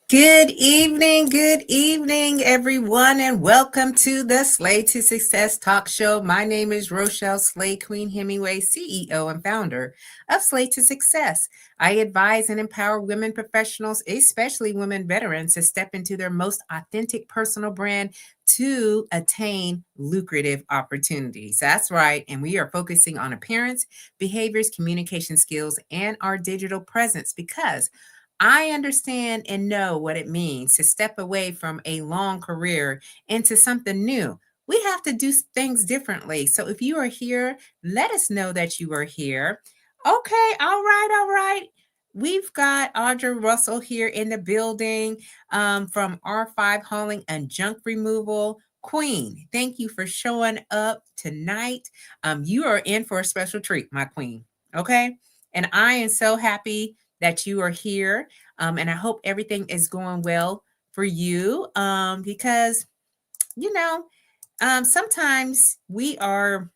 Good evening, everyone, and welcome to the Slay to Success Talk Show. My name is Rochelle Slay Queen Hemingway, CEO and founder of Slay to Success. I advise and empower women professionals, especially women veterans, to step into their most authentic personal brand to attain lucrative opportunities. That's right. And we are focusing on appearance, behaviors, communication skills, and our digital presence because I understand and know what it means to step away from a long career into something new. We have to do things differently. So if you are here, let us know that you are here. Okay, all right. We've got Audra Russell here in the building from R5 Hauling and Junk Removal. Queen, thank you for showing up tonight. You are in for a special treat, my queen. Okay. And I am so happy that you are here. And I hope everything is going well for you because, you know, sometimes we are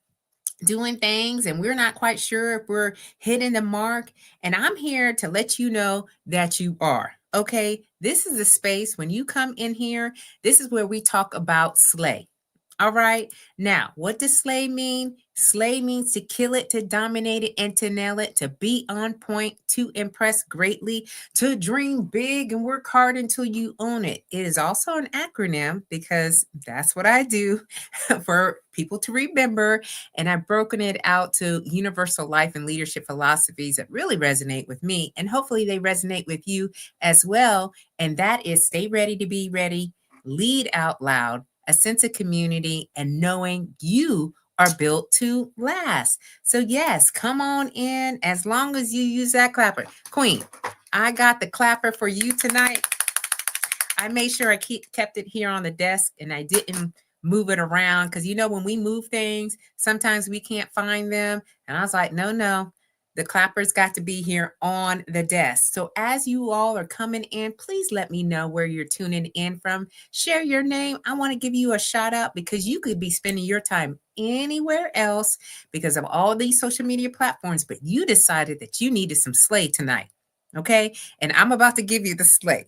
doing things and we're not quite sure if we're hitting the mark. And I'm here to let you know that you are. Okay. This is a space when you come in here, this is where we talk about slay. All right. Now, what does slay mean? Slay means to kill it, to dominate it, and to nail it, to be on point, to impress greatly, to dream big and work hard until you own it. It is also an acronym because that's what I do for people to remember. And I've broken it out to universal life and leadership philosophies that really resonate with me. And hopefully they resonate with you as well. And that is stay ready to be ready, lead out loud, a sense of community, and knowing you are built to last. So, yes, come on in as long as you use that clapper. Queen, I got the clapper for you tonight. I made sure I kept it here on the desk and I didn't move it around because when we move things, sometimes we can't find them. And I was like, no, the clapper's got to be here on the desk. So as you all are coming in, please let me know where you're tuning in from. Share your name. I want to give you a shout out because you could be spending your time anywhere else because of all these social media platforms, but you decided that you needed some slay tonight. Okay. And I'm about to give you the slay.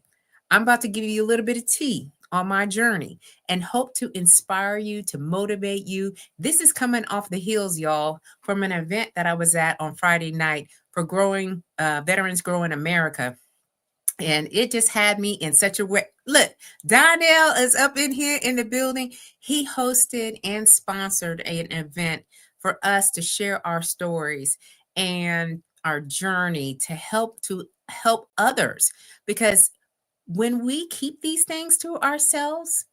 I'm about to give you a little bit of tea on my journey and hope to inspire you, to motivate you. This is coming off the heels, y'all, from an event that I was at on Friday night for growing Veterans Growing America. And it just had me in such a way. Look, Donnell is up in here in the building. He hosted and sponsored an event for us to share our stories and our journey to help others because when we keep these things to ourselves,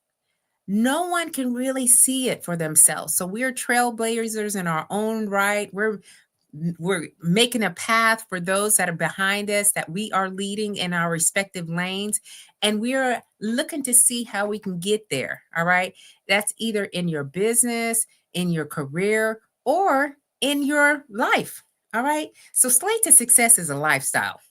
no one can really see it for themselves. So we're trailblazers in our own right. We're making a path for those that are behind us that we are leading in our respective lanes, and we're looking to see how we can get there. All right. That's either in your business, in your career, or in your life. All right. So Slay to Success is a lifestyle.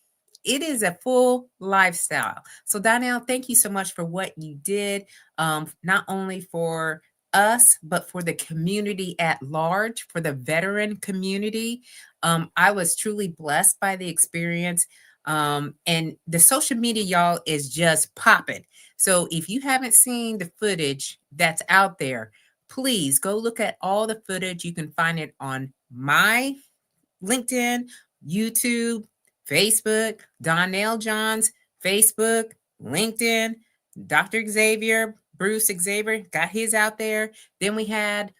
It is a full lifestyle. So Donnell, thank you so much for what you did, not only for us, but for the community at large, for the veteran community. I was truly blessed by the experience. And the social media, y'all, is just popping. So if you haven't seen the footage that's out there, please go look at all the footage. You can find it on my LinkedIn, YouTube, Facebook, Donnell Johns, Facebook, LinkedIn, Dr. Xavier, Bruce Xavier got his out there. Then we had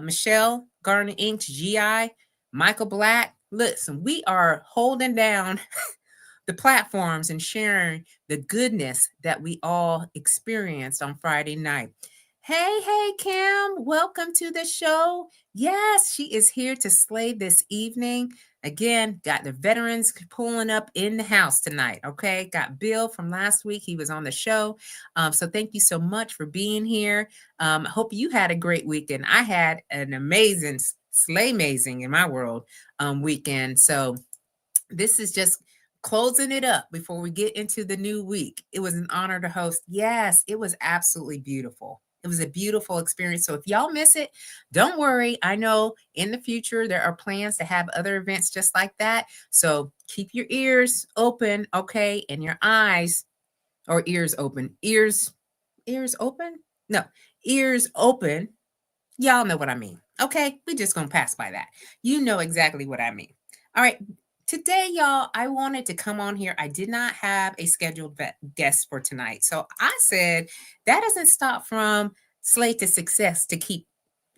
Michelle Garner Inc.'s GI, Michael Black. Listen, we are holding down the platforms and sharing the goodness that we all experienced on Friday night. Hey, Kim, welcome to the show. Yes, she is here to slay this evening. Again, got the veterans pulling up in the house tonight. Okay, got Bill from last week. He was on the show. So thank you so much for being here. Hope you had a great weekend. I had an amazing, slay amazing in my world weekend. So this is just closing it up before we get into the new week. It was an honor to host. Yes, it was absolutely beautiful. It was a beautiful experience. So if y'all miss it, don't worry. I know in the future there are plans to have other events just like that. So keep your ears open, okay, and your eyes or ears open. Ears open? No, ears open. Y'all know what I mean. Okay, we just gonna pass by that. You know exactly what I mean. All right. Today, y'all, I wanted to come on here. I did not have a scheduled guest for tonight. So I said that doesn't stop from Slay to Success to keep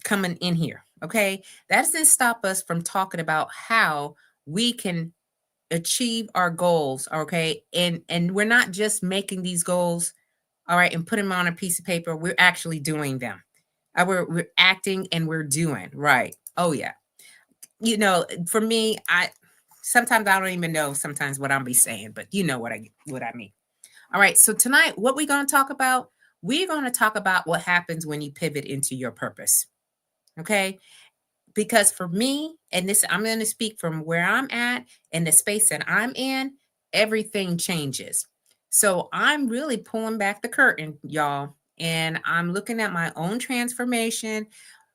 coming in here. Okay. That doesn't stop us from talking about how we can achieve our goals. Okay. And we're not just making these goals, all right, and put them on a piece of paper. We're actually doing them. We're acting and we're doing, right. Oh yeah. For me, I sometimes I don't even know sometimes what I'm be saying, but you know what I mean. All right. So tonight, what we're going to talk about, we're going to talk about what happens when you pivot into your purpose. Okay. Because for me, and this, I'm going to speak from where I'm at and the space that I'm in, everything changes. So I'm really pulling back the curtain, y'all, and I'm looking at my own transformation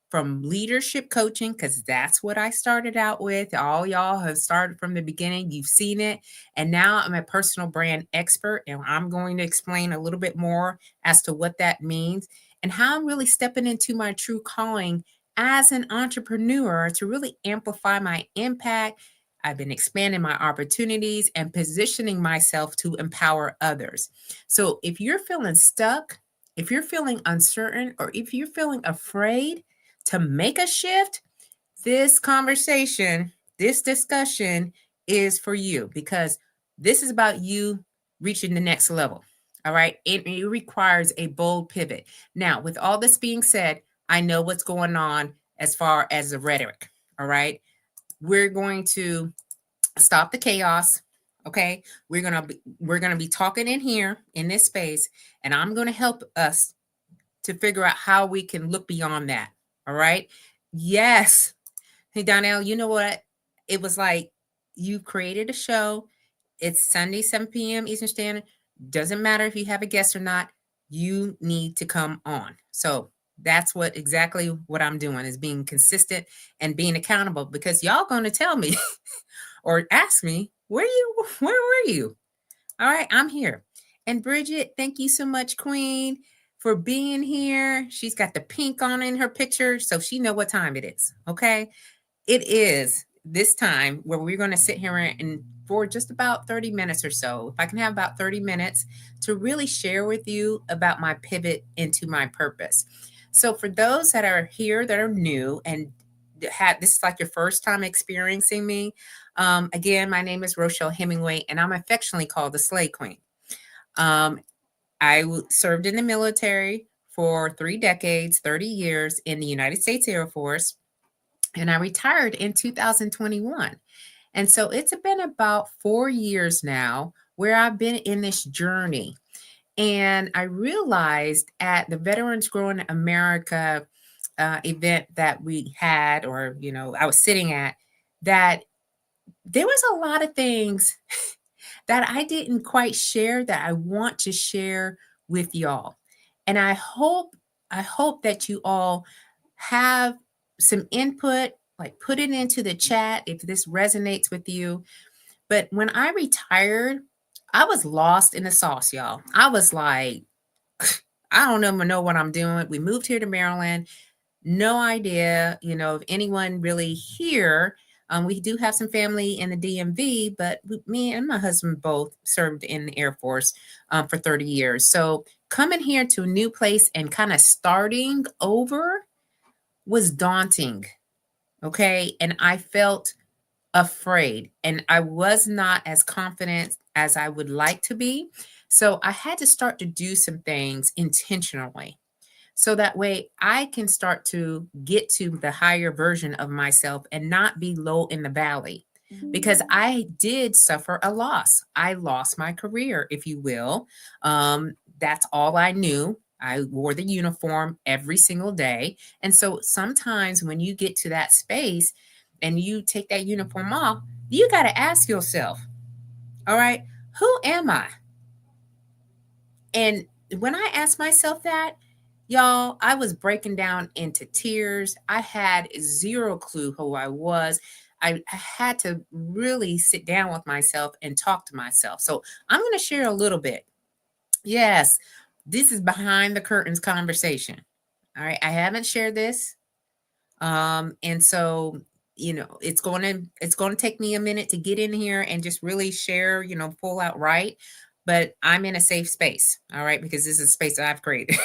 from leadership coaching, because that's what I started out with. All y'all have started from the beginning. You've seen it. And now I'm a personal brand expert, and I'm going to explain a little bit more as to what that means and how I'm really stepping into my true calling as an entrepreneur to really amplify my impact. I've been expanding my opportunities and positioning myself to empower others. So if you're feeling stuck, if you're feeling uncertain, or if you're feeling afraid to make a shift, this conversation, this discussion is for you, because this is about you reaching the next level. All right. It requires a bold pivot. Now, with all this being said, I know what's going on as far as the rhetoric. All right. We're going to stop the chaos. Okay. We're gonna be talking in here in this space, and I'm gonna help us to figure out how we can look beyond that. All right. Yes. Hey, Donnell, you know what? It was like you created a show. It's Sunday, 7 p.m. Eastern Standard. Doesn't matter if you have a guest or not. You need to come on. So that's exactly what I'm doing, is being consistent and being accountable, because y'all going to tell me or ask me, where were you? All right, I'm here. And Bridget, thank you so much, Queen, for being here. She's got the pink on in her picture, so she know what time it is. Okay. It is this time where we're going to sit here and for just about 30 minutes or so, if I can have about 30 minutes to really share with you about my pivot into my purpose. So for those that are here that are new and this is like your first time experiencing me, again, my name is Rochelle Hemingway, and I'm affectionately called the Slay Queen. I served in the military for 3 decades, 30 years in the United States Air Force, and I retired in 2021. And so it's been about 4 years now where I've been in this journey. And I realized at the Veterans Growing America event that we had, or, I was sitting at, that there was a lot of things that I didn't quite share that I want to share with y'all. And I hope that you all have some input, like put it into the chat if this resonates with you. But when I retired, I was lost in the sauce, y'all. I was like, I don't even know what I'm doing. We moved here to Maryland. No idea, if anyone really here. We do have some family in the DMV, but me and my husband both served in the Air Force for 30 years. So coming here to a new place and kind of starting over was daunting. Okay. And I felt afraid, and I was not as confident as I would like to be. So I had to start to do some things intentionally, so that way I can start to get to the higher version of myself and not be low in the valley, because I did suffer a loss. I lost my career, if you will. That's all I knew. I wore the uniform every single day. And so sometimes when you get to that space and you take that uniform off, you got to ask yourself, all right, who am I? And when I asked myself that, y'all, I was breaking down into tears. I had zero clue who I was. I had to really sit down with myself and talk to myself. So I'm going to share a little bit. Yes, this is behind the curtains conversation. All right, I haven't shared this. And so, it's going to take me a minute to get in here and just really share, full out right. But I'm in a safe space, all right, because this is a space that I've created.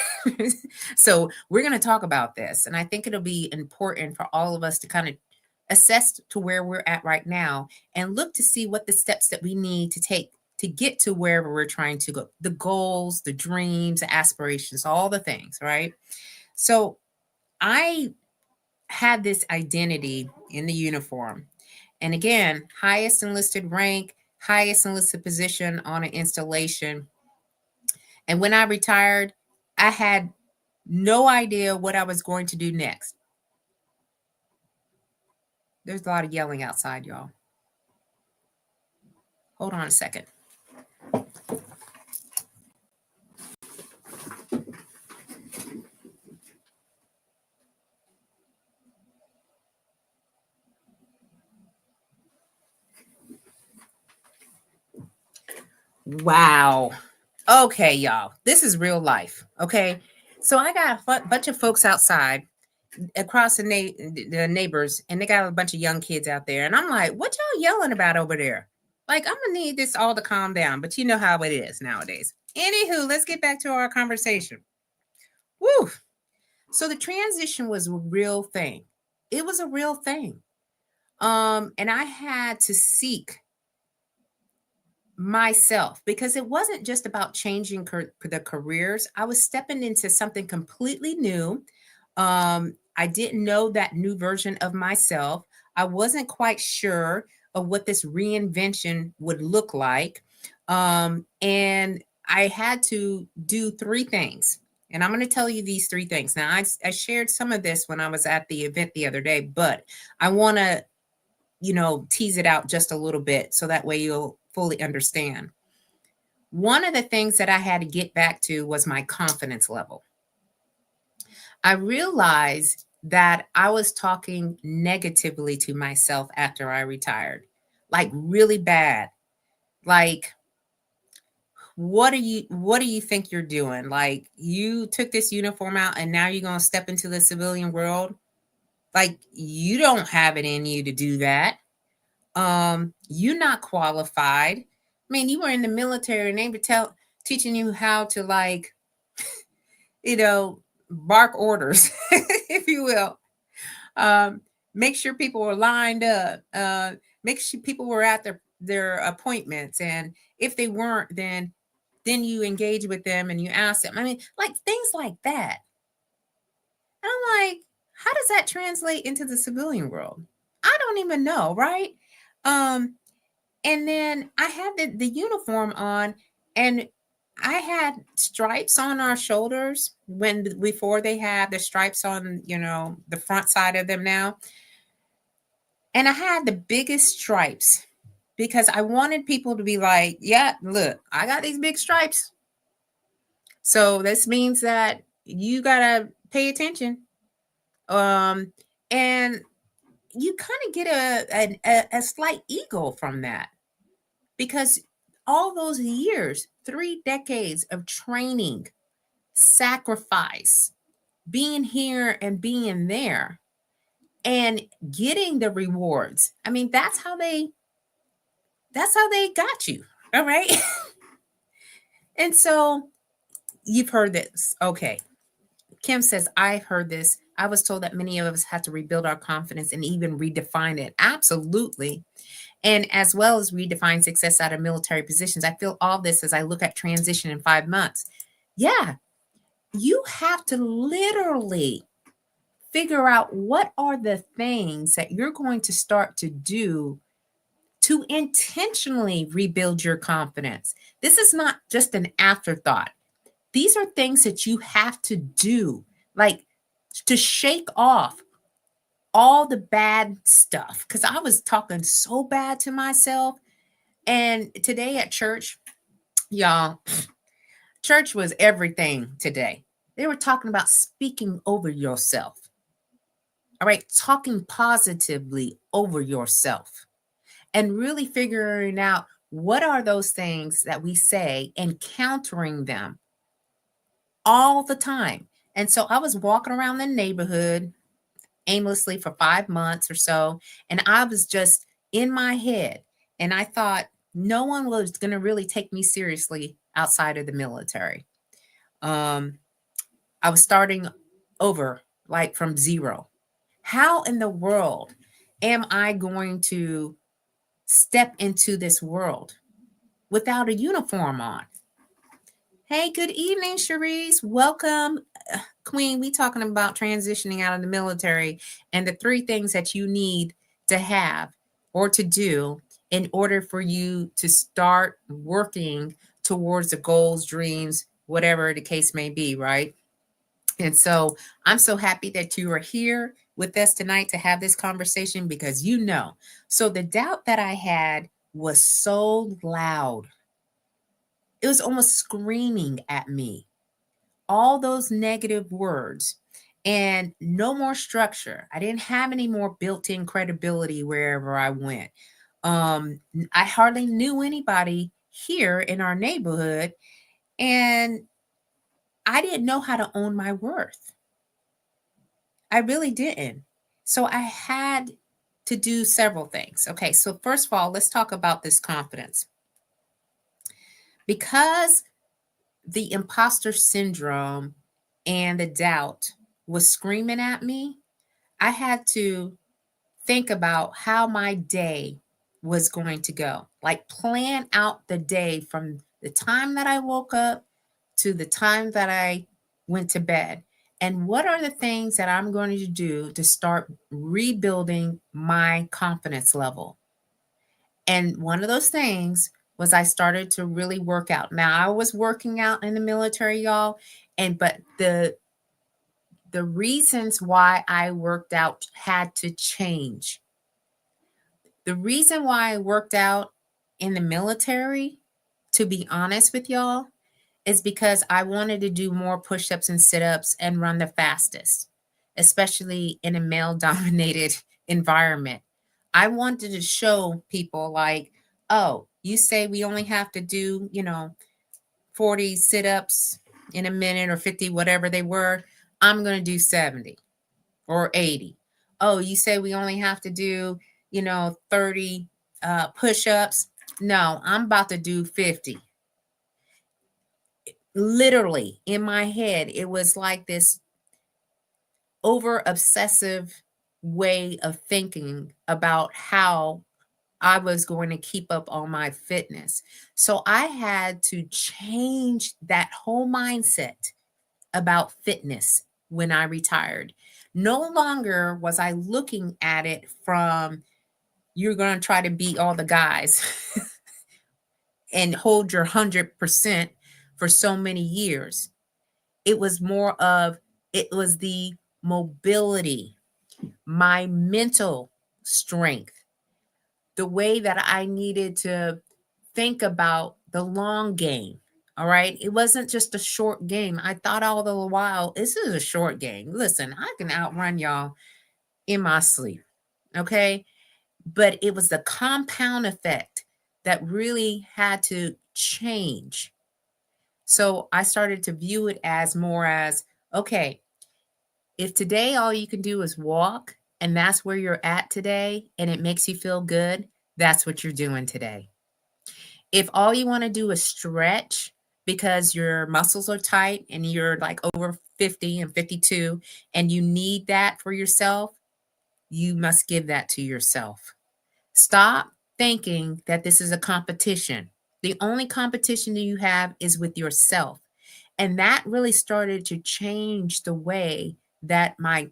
So we're going to talk about this, and I think it'll be important for all of us to kind of assess to where we're at right now and look to see what the steps that we need to take to get to wherever we're trying to go, the goals, the dreams, the aspirations, all the things, right? So I had this identity in the uniform. And again, highest enlisted rank, highest enlisted position on an installation. And when I retired, I had no idea what I was going to do next. There's a lot of yelling outside, y'all. Hold on a second. Wow. Okay, y'all. This is real life. Okay. So I got a bunch of folks outside across the neighbors, and they got a bunch of young kids out there. And I'm like, what y'all yelling about over there? Like, I'm gonna need this all to calm down, but you know how it is nowadays. Anywho, let's get back to our conversation. Woo! So the transition was a real thing. It was a real thing. And I had to seek myself because it wasn't just about changing the careers. I was stepping into something completely new. I didn't know that new version of myself. I wasn't quite sure of what this reinvention would look like. And I had to do three things. And I'm going to tell you these three things. Now, I shared some of this when I was at the event the other day, but I want to, tease it out just a little bit so that way you'll fully understand. One of the things that I had to get back to was my confidence level. I realized that I was talking negatively to myself after I retired, like really bad. Like, what do you think you're doing? Like, you took this uniform out and now you're going to step into the civilian world? Like, you don't have it in you to do that. You're not qualified. I mean, you were in the military and they were teaching you how to, like, you know, bark orders, if you will. Um, make sure people were lined up. Make sure people were at their appointments, and if they weren't, then you engage with them and you ask them. I mean, like things like that. And I'm like, how does that translate into the civilian world? I don't even know, right? Um, and then I had the uniform on, and I had stripes on our shoulders before they had the stripes on, the front side of them now. And I had the biggest stripes because I wanted people to be like, yeah, look, I got these big stripes. So this means that you got to pay attention. And you kind of get a slight ego from that because all those years, 3 decades of training, sacrifice, being here and being there, and getting the rewards. I mean, that's how they got you. All right. And so you've heard this. Okay. Kim says, I've heard this. I was told that many of us had to rebuild our confidence and even redefine it. Absolutely. And as well as redefine success out of military positions. I feel all this as I look at transition in 5 months. Yeah, you have to literally figure out what are the things that you're going to start to do to intentionally rebuild your confidence. This is not just an afterthought. These are things that you have to do, like to shake off all the bad stuff. Because I was talking so bad to myself. And today at church, y'all, church was everything today. They were talking about speaking over yourself. All right, talking positively over yourself and really figuring out What are those things that we say, and countering them all the time? And so I was walking around the neighborhood aimlessly for 5 months or so, and I was just in my head, and I thought no one was going to really take me seriously outside of the military. Um, I was starting over, like from zero. How in the world am I going to step into this world without a uniform on? Hey, good evening, Cherise. Welcome, Queen. We talking about transitioning out of the military and the 3 things that you need to have or to do in order for you to start working towards the goals, dreams, whatever the case may be, right? And so I'm so happy that you are here with us tonight to have this conversation because So the doubt that I had was so loud. It was almost screaming at me. All those negative words and no more structure. I didn't have any more built-in credibility wherever I went. I hardly knew anybody here in our neighborhood, and I didn't know how to own my worth. I really didn't. So I had to do several things. Okay, so first of all, let's talk about this confidence. Because the imposter syndrome and the doubt was screaming at me, I had to think about how my day was going to go. Like plan out the day from the time that I woke up to the time that I went to bed. And what are the things that I'm going to do to start rebuilding my confidence level? And one of those things was I started to really work out. Now I was working out in the military, y'all, but the reasons why I worked out had to change. The reason why I worked out in the military, to be honest with y'all, is because I wanted to do more push-ups and sit-ups and run the fastest, especially in a male-dominated environment. I wanted to show people like, oh, you say we only have to do, 40 sit-ups in a minute or 50, whatever they were. I'm going to do 70 or 80. Oh, you say we only have to do, 30 push-ups. No, I'm about to do 50. Literally in my head, it was like this over obsessive way of thinking about how I was going to keep up on my fitness. So I had to change that whole mindset about fitness when I retired. No longer was I looking at it from you're going to try to beat all the guys and hold your 100% for so many years. It was more of, it was the mobility, my mental strength, the way that I needed to think about the long game. All right. It wasn't just a short game. I thought all the while, this is a short game. Listen, I can outrun y'all in my sleep. Okay. But it was the compound effect that really had to change. So I started to view it as more as, okay, if today all you can do is walk and that's where you're at today and it makes you feel good, that's what you're doing today. If all you want to do is stretch because your muscles are tight and you're like over 50 and 52 and you need that for yourself, you must give that to yourself. Stop thinking that this is a competition. The only competition that you have is with yourself. And that really started to change the way that my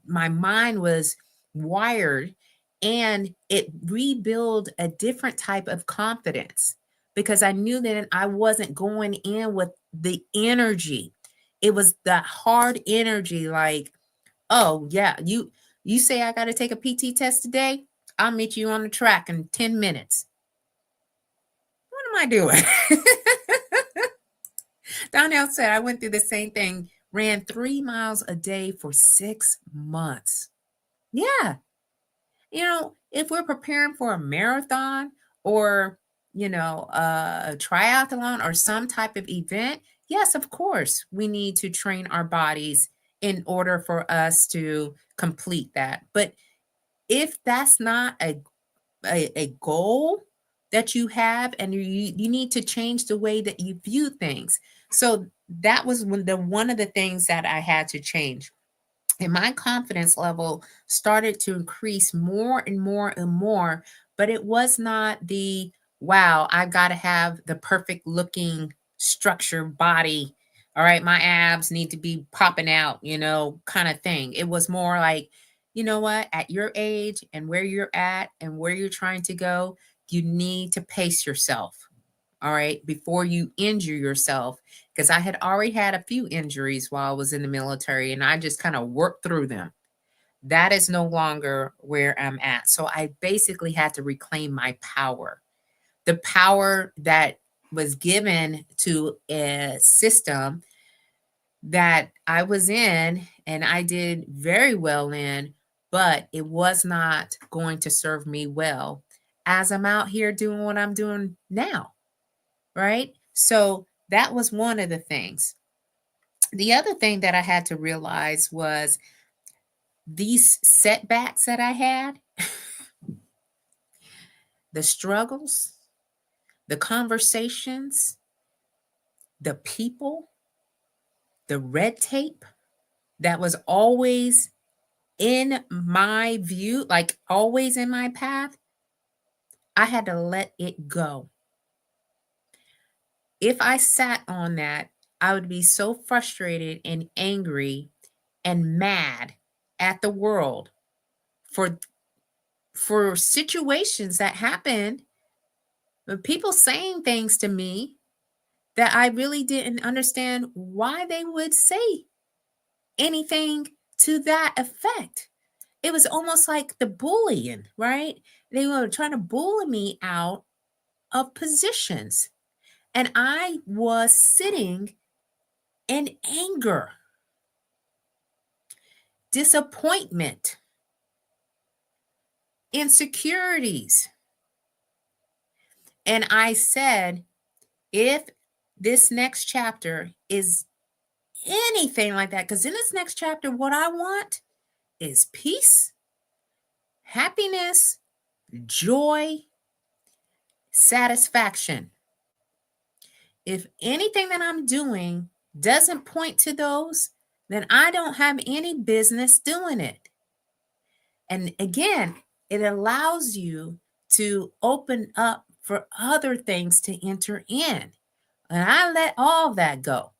mind was wired, and it rebuilt a different type of confidence because I knew that I wasn't going in with the energy. It was the hard energy like, oh yeah, you say I got to take a PT test today? I'll meet you on the track in 10 minutes. What am I doing? Donnell said, I went through the same thing, ran 3 miles a day for 6 months. Yeah. If we're preparing for a marathon or, a triathlon or some type of event, yes, of course, we need to train our bodies in order for us to complete that. But if that's not a goal that you have, and you need to change the way that you view things. So that was one of the things that I had to change. And my confidence level started to increase more and more and more, but it was not the wow, I've got to have the perfect looking structured body. All right, my abs need to be popping out, kind of thing. It was more like, you know what, at your age and where you're at and where you're trying to go, you need to pace yourself. All right, before you injure yourself, because I had already had a few injuries while I was in the military and I just kind of worked through them. That is no longer where I'm at. So I basically had to reclaim my power, the power that was given to a system that I was in and I did very well in, but it was not going to serve me well as I'm out here doing what I'm doing now. Right? So that was one of the things. The other thing that I had to realize was these setbacks that I had, the struggles, the conversations, the people, the red tape that was always in my view, like always in my path, I had to let it go. If I sat on that, I would be so frustrated and angry and mad at the world for situations that happened, people saying things to me that I really didn't understand why they would say anything to that effect. It was almost like the bullying, right? They were trying to bully me out of positions. And I was sitting in anger, disappointment, insecurities. And I said, if this next chapter is anything like that, because in this next chapter, what I want is peace, happiness, joy, satisfaction. If anything that I'm doing doesn't point to those, then I don't have any business doing it. And again, it allows you to open up for other things to enter in. And I let all that go.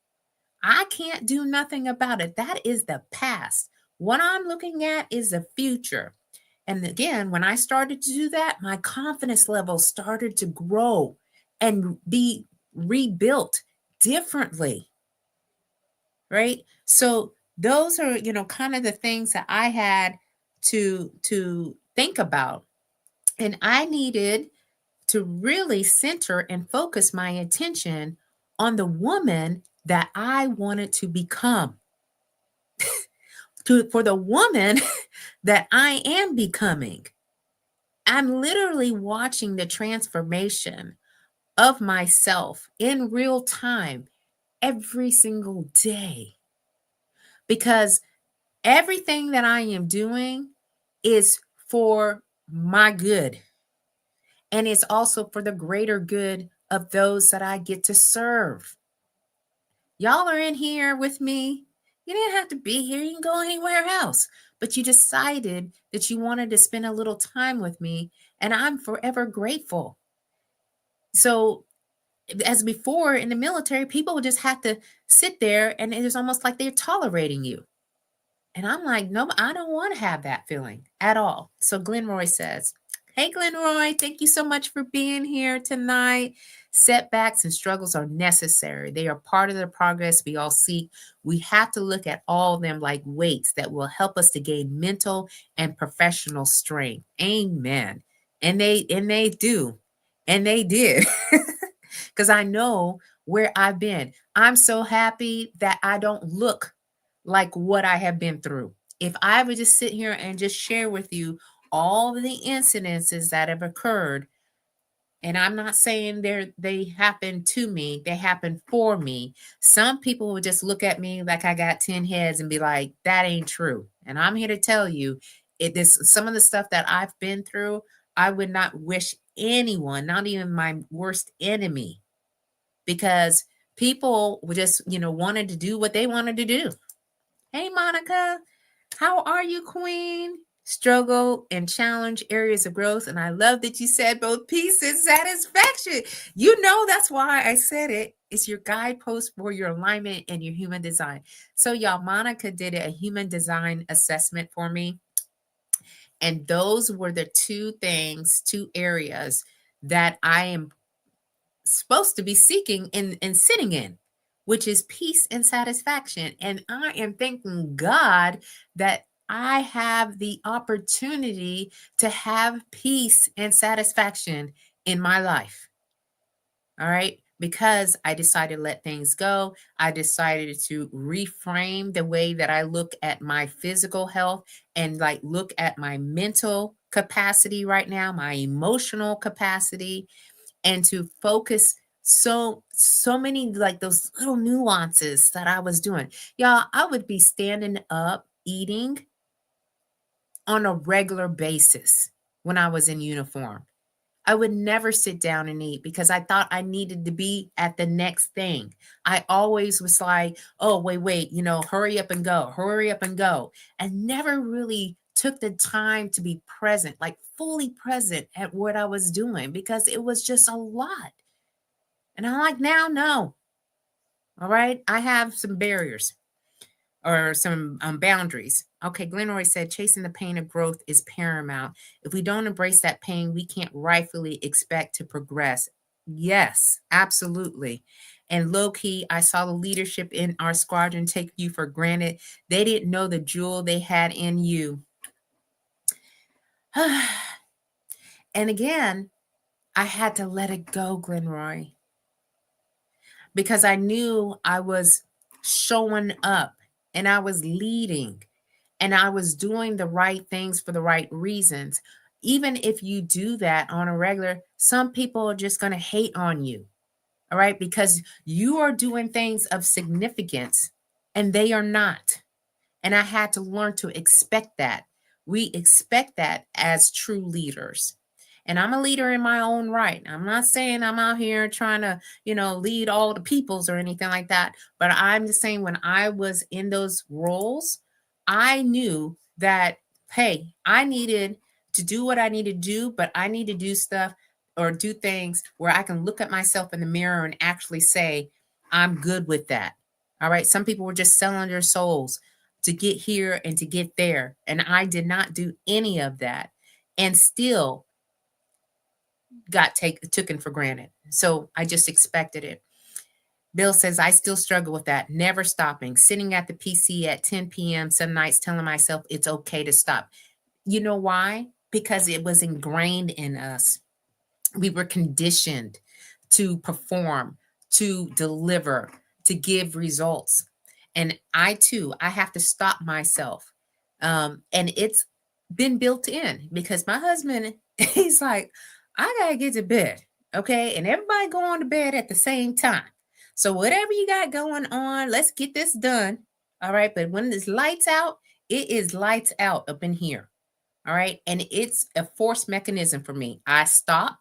I can't do nothing about it. That is the past. What I'm looking at is the future. And again, when I started to do that, my confidence level started to grow and be rebuilt differently. Right? So those are, kind of the things that I had to think about. And I needed to really center and focus my attention on the woman that I wanted to become. For the woman that I am becoming. I'm literally watching the transformation of myself in real time every single day, because everything that I am doing is for my good. And it's also for the greater good of those that I get to serve. Y'all are in here with me. You didn't have to be here. You can go anywhere else. But you decided that you wanted to spend a little time with me, and I'm forever grateful. So, as before in the military, people would just have to sit there, and it was almost like they're tolerating you. And I'm like, no, I don't want to have that feeling at all. So Glenroy says, hey, Glenroy, thank you so much for being here tonight. Setbacks and struggles are necessary. They are part of the progress we all seek. We have to look at all of them like weights that will help us to gain mental and professional strength. Amen. And they do. And they did. Because I know where I've been. I'm so happy that I don't look like what I have been through. If I would just sit here and just share with you all of the incidences that have occurred, And I'm not saying they happen to me, they happen for me. Some people will just look at me like I got 10 heads and be like, that ain't true. And I'm here to tell you, it is some of the stuff that I've been through, I would not wish anyone, not even my worst enemy, because people were just, wanted to do what they wanted to do. Hey, Monica, how are you, Queen? Struggle and challenge areas of growth. And I love that you said both peace and satisfaction. That's why I said it. It's your guidepost for your alignment and your human design. So, y'all, Monica did a human design assessment for me. And those were the two areas that I am supposed to be seeking and sitting in, which is peace and satisfaction. And I am thanking God that I have the opportunity to have peace and satisfaction in my life. All right. Because I decided to let things go. I decided to reframe the way that I look at my physical health and like look at my mental capacity right now, my emotional capacity, and to focus so many like those little nuances that I was doing. Y'all, I would be standing up eating on a regular basis when I was in uniform. I would never sit down and eat because I thought I needed to be at the next thing. I always was like, oh, wait, hurry up and go, hurry up and go. And never really took the time to be present, like fully present at what I was doing because it was just a lot. And I'm like, now, no. All right. I have some barriers or some boundaries. Okay. Glenroy said, chasing the pain of growth is paramount. If we don't embrace that pain, we can't rightfully expect to progress. Yes, absolutely. And low key, I saw the leadership in our squadron take you for granted. They didn't know the jewel they had in you. And again, I had to let it go, Glenroy, because I knew I was showing up and I was leading and I was doing the right things for the right reasons. Even if you do that on a regular, some people are just going to hate on you. All right. Because you are doing things of significance and they are not. And I had to learn to expect that. We expect that as true leaders. And I'm a leader in my own right. I'm not saying I'm out here trying to, lead all the peoples or anything like that. But I'm just saying when I was in those roles, I knew that, hey, I needed to do what I need to do, but I need to do stuff or do things where I can look at myself in the mirror and actually say, I'm good with that. All right. Some people were just selling their souls to get here and to get there. And I did not do any of that and still got taken for granted. So I just expected it. Bill says, I still struggle with that. Never stopping, sitting at the PC at 10 p.m. some nights telling myself it's okay to stop. You know why? Because it was ingrained in us. We were conditioned to perform, to deliver, to give results. And I have to stop myself. And it's been built in because my husband, he's like, I got to get to bed. Okay. And everybody go on to bed at the same time. So whatever you got going on, let's get this done. All right. But when this lights out, it is lights out up in here. All right. And it's a force mechanism for me. I stop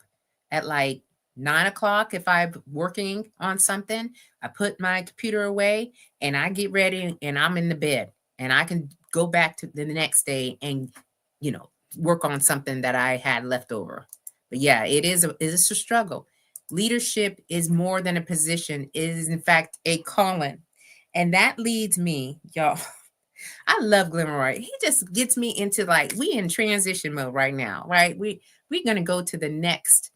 at like 9 o'clock if I'm working on something. I put my computer away and I get ready and I'm in the bed and I can go back to the next day and, work on something that I had left over. But yeah, it is a struggle. Leadership is more than a position. It is in fact a calling. And that leads me, y'all. I love Glimmer. He just gets me into like we in transition mode right now, right? We're gonna go to the next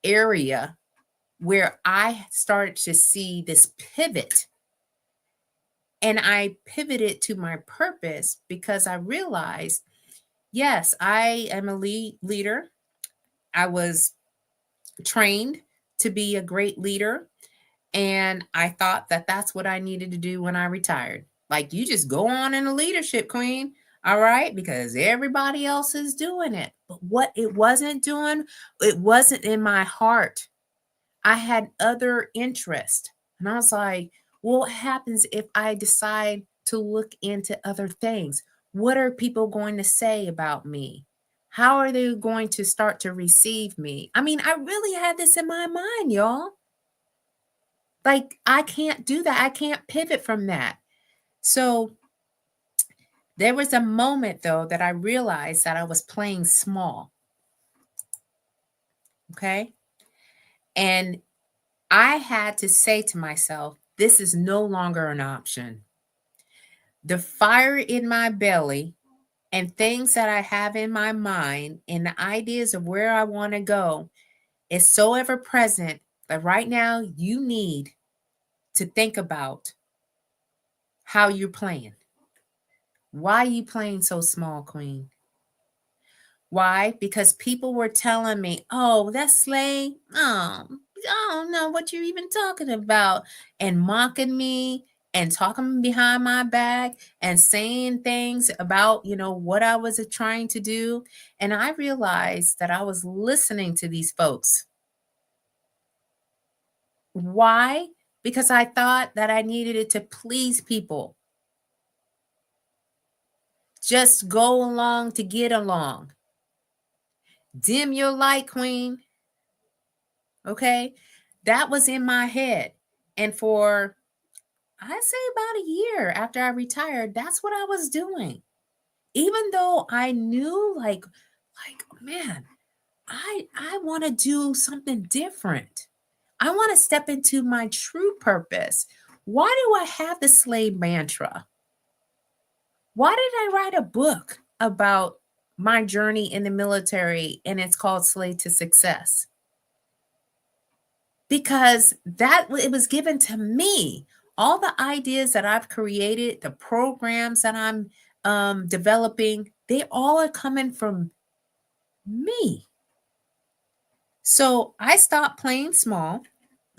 area where I started to see this pivot. And I pivoted to my purpose because I realized, yes, I am a leader. I was trained to be a great leader. And I thought that that's what I needed to do when I retired. Like, you just go on in a leadership, queen. All right, because everybody else is doing it. But what it wasn't doing, it wasn't in my heart. I had other interest. And I was like, well, what happens if I decide to look into other things? What are people going to say about me? How are they going to start to receive me? I mean, I really had this in my mind, y'all. Like, I can't do that. I can't pivot from that. So there was a moment, though, that I realized that I was playing small. Okay. And I had to say to myself, this is no longer an option. The fire in my belly and things that I have in my mind and the ideas of where I want to go is so ever present that right now you need to think about how you're playing. Why are you playing so small, Queen? Why? Because people were telling me, oh, that's Slay. Oh, I don't know what you're even talking about. And mocking me and talking behind my back and saying things about, what I was trying to do. And I realized that I was listening to these folks. Why? Because I thought that I needed it to please people. Just go along to get along. Dim your light, Queen. Okay. That was in my head. And for, I'd say about a year after I retired, that's what I was doing. Even though I knew like, man, I want to do something different. I want to step into my true purpose. Why do I have the slave mantra? Why did I write a book about my journey in the military and it's called Slave to Success? Because it was given to me. All the ideas that I've created, the programs that I'm developing, they all are coming from me. So I stopped playing small,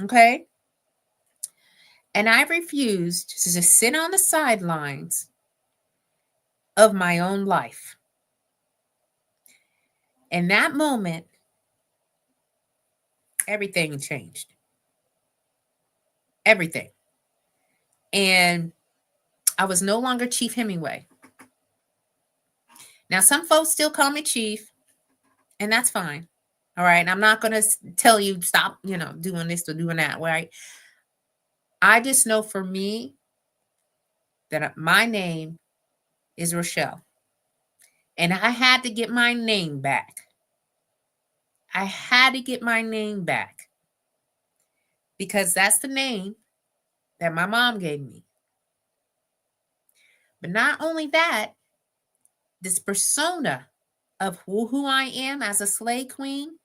okay? And I refused to just sit on the sidelines of my own life. In that moment, everything changed. Everything. And I was no longer Chief Hemingway. Now, some folks still call me Chief, and that's fine. All right. I'm not going to tell you stop, doing this or doing that. Right. I just know for me that my name is Rochelle. And I had to get my name back. I had to get my name back because that's the name that my mom gave me. But not only that, this persona of who I am as a slave queen,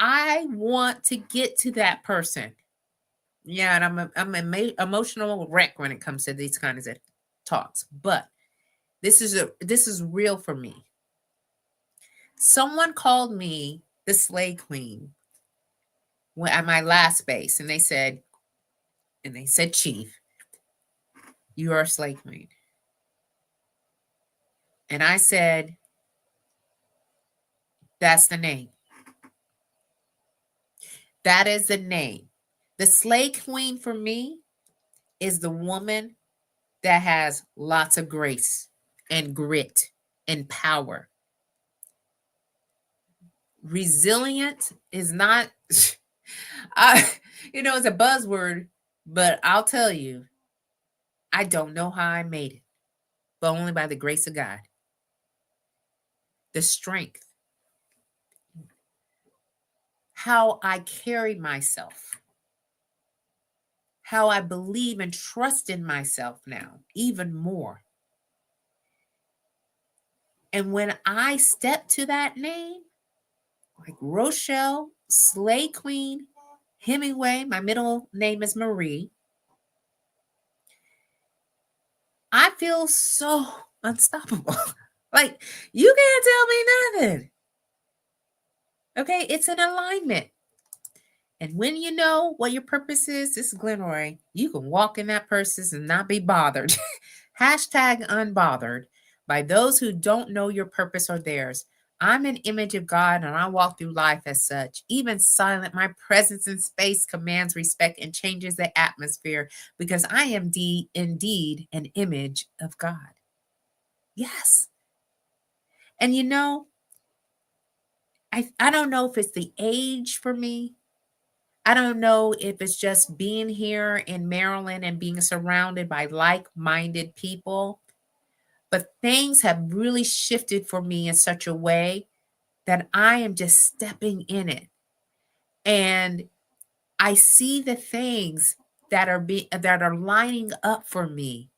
I want to get to that person. Yeah, and I'm an emotional wreck when it comes to these kinds of talks. But this is real for me. Someone called me the slave queen at my last base, and they said, Chief, you are a slave queen. And I said, that's the name. That is the name. The slave queen for me is the woman that has lots of grace and grit and power. Resilient is not, it's a buzzword, but I'll tell you, I don't know how I made it, but only by the grace of God. The strength, how I carry myself, how I believe and trust in myself now, even more. And when I step to that name, like Rochelle, Slay Queen, Hemingway, my middle name is Marie, I feel so unstoppable. Like, you can't tell me nothing. Okay, it's an alignment. And when you know what your purpose is, this is Glenroy, you can walk in that purpose and not be bothered. Hashtag unbothered. by those who don't know your purpose or theirs. I'm an image of God and I walk through life as such. Even silent, my presence in space commands respect and changes the atmosphere because I am indeed an image of God. Yes. And I don't know if it's the age for me. I don't know if it's just being here in Maryland and being surrounded by like minded people, but things have really shifted for me in such a way that I am just stepping in it. And I see the things that are lining up for me.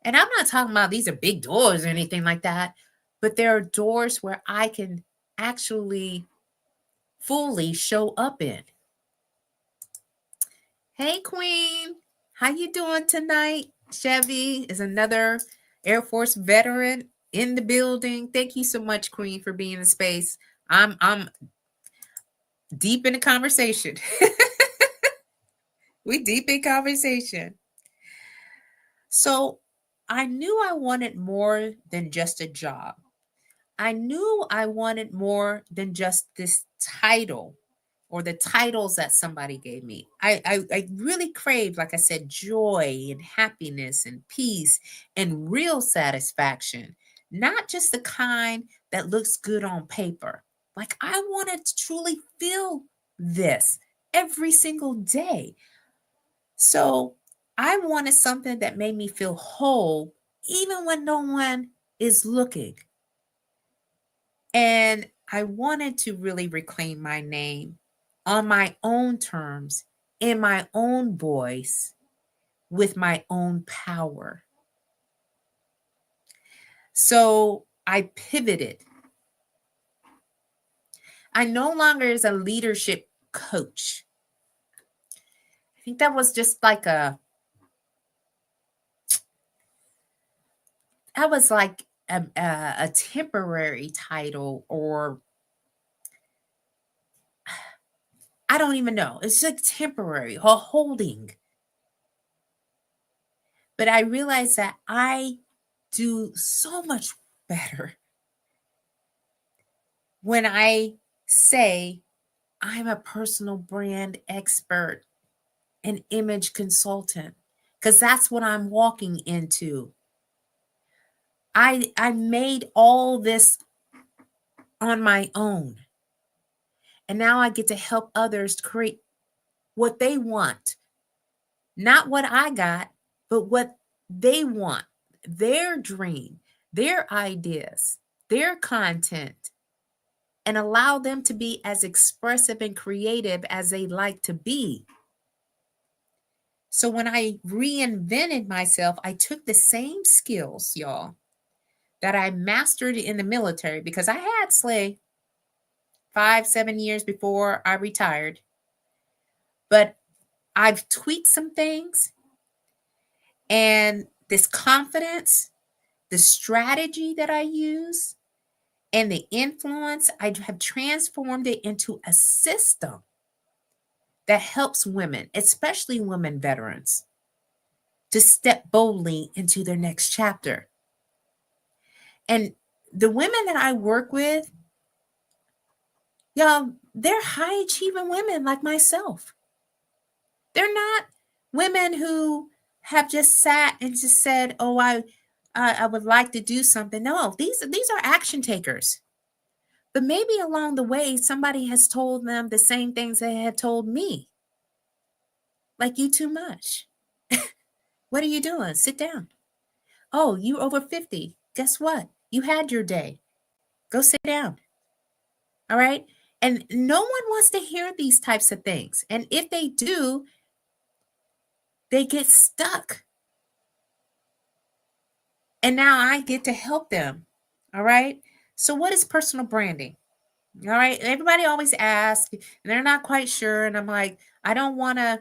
And I'm not talking about these are big doors or anything like that, but there are doors where I can actually fully show up in. Hey Queen, how you doing tonight? Chevy is another Air Force veteran in the building. Thank you so much, Queen, for being in space. I'm deep in the conversation. We deep in conversation. So I knew I wanted more than just a job. I knew I wanted more than just this title or the titles that somebody gave me. I really craved, like I said, joy and happiness and peace and real satisfaction, not just the kind that looks good on paper. Like I wanted to truly feel this every single day. So I wanted something that made me feel whole, even when no one is looking. And I wanted to really reclaim my name on my own terms, in my own voice, with my own power. So I pivoted. I no longer is a leadership coach. I think that was just like a temporary title, or I don't even know. It's like temporary or holding. But I realized that I do so much better when I say I'm a personal brand expert, an image consultant, because that's what I'm walking into. I made all this on my own. And now I get to help others create what they want. Not what I got, but what they want, their dream, their ideas, their content, and allow them to be as expressive and creative as they like to be. So when I reinvented myself, I took the same skills, y'all, that I mastered in the military, because I had Slay 5-7 years before I retired. But I've tweaked some things, and this confidence, the strategy that I use, and the influence, I have transformed it into a system that helps women, especially women veterans, to step boldly into their next chapter. And the women that I work with, y'all, they're high achieving women like myself. They're not women who have just sat and just said, "Oh, I would like to do something." No, these are action takers. But maybe along the way, somebody has told them the same things they had told me. Like, you too much. What are you doing? Sit down. Oh, you over 50. Guess what? You had your day. Go sit down. All right. And no one wants to hear these types of things. And if they do, they get stuck. And now I get to help them. All right. So, what is personal branding? All right. Everybody always asks, and they're not quite sure. And I'm like, I don't want to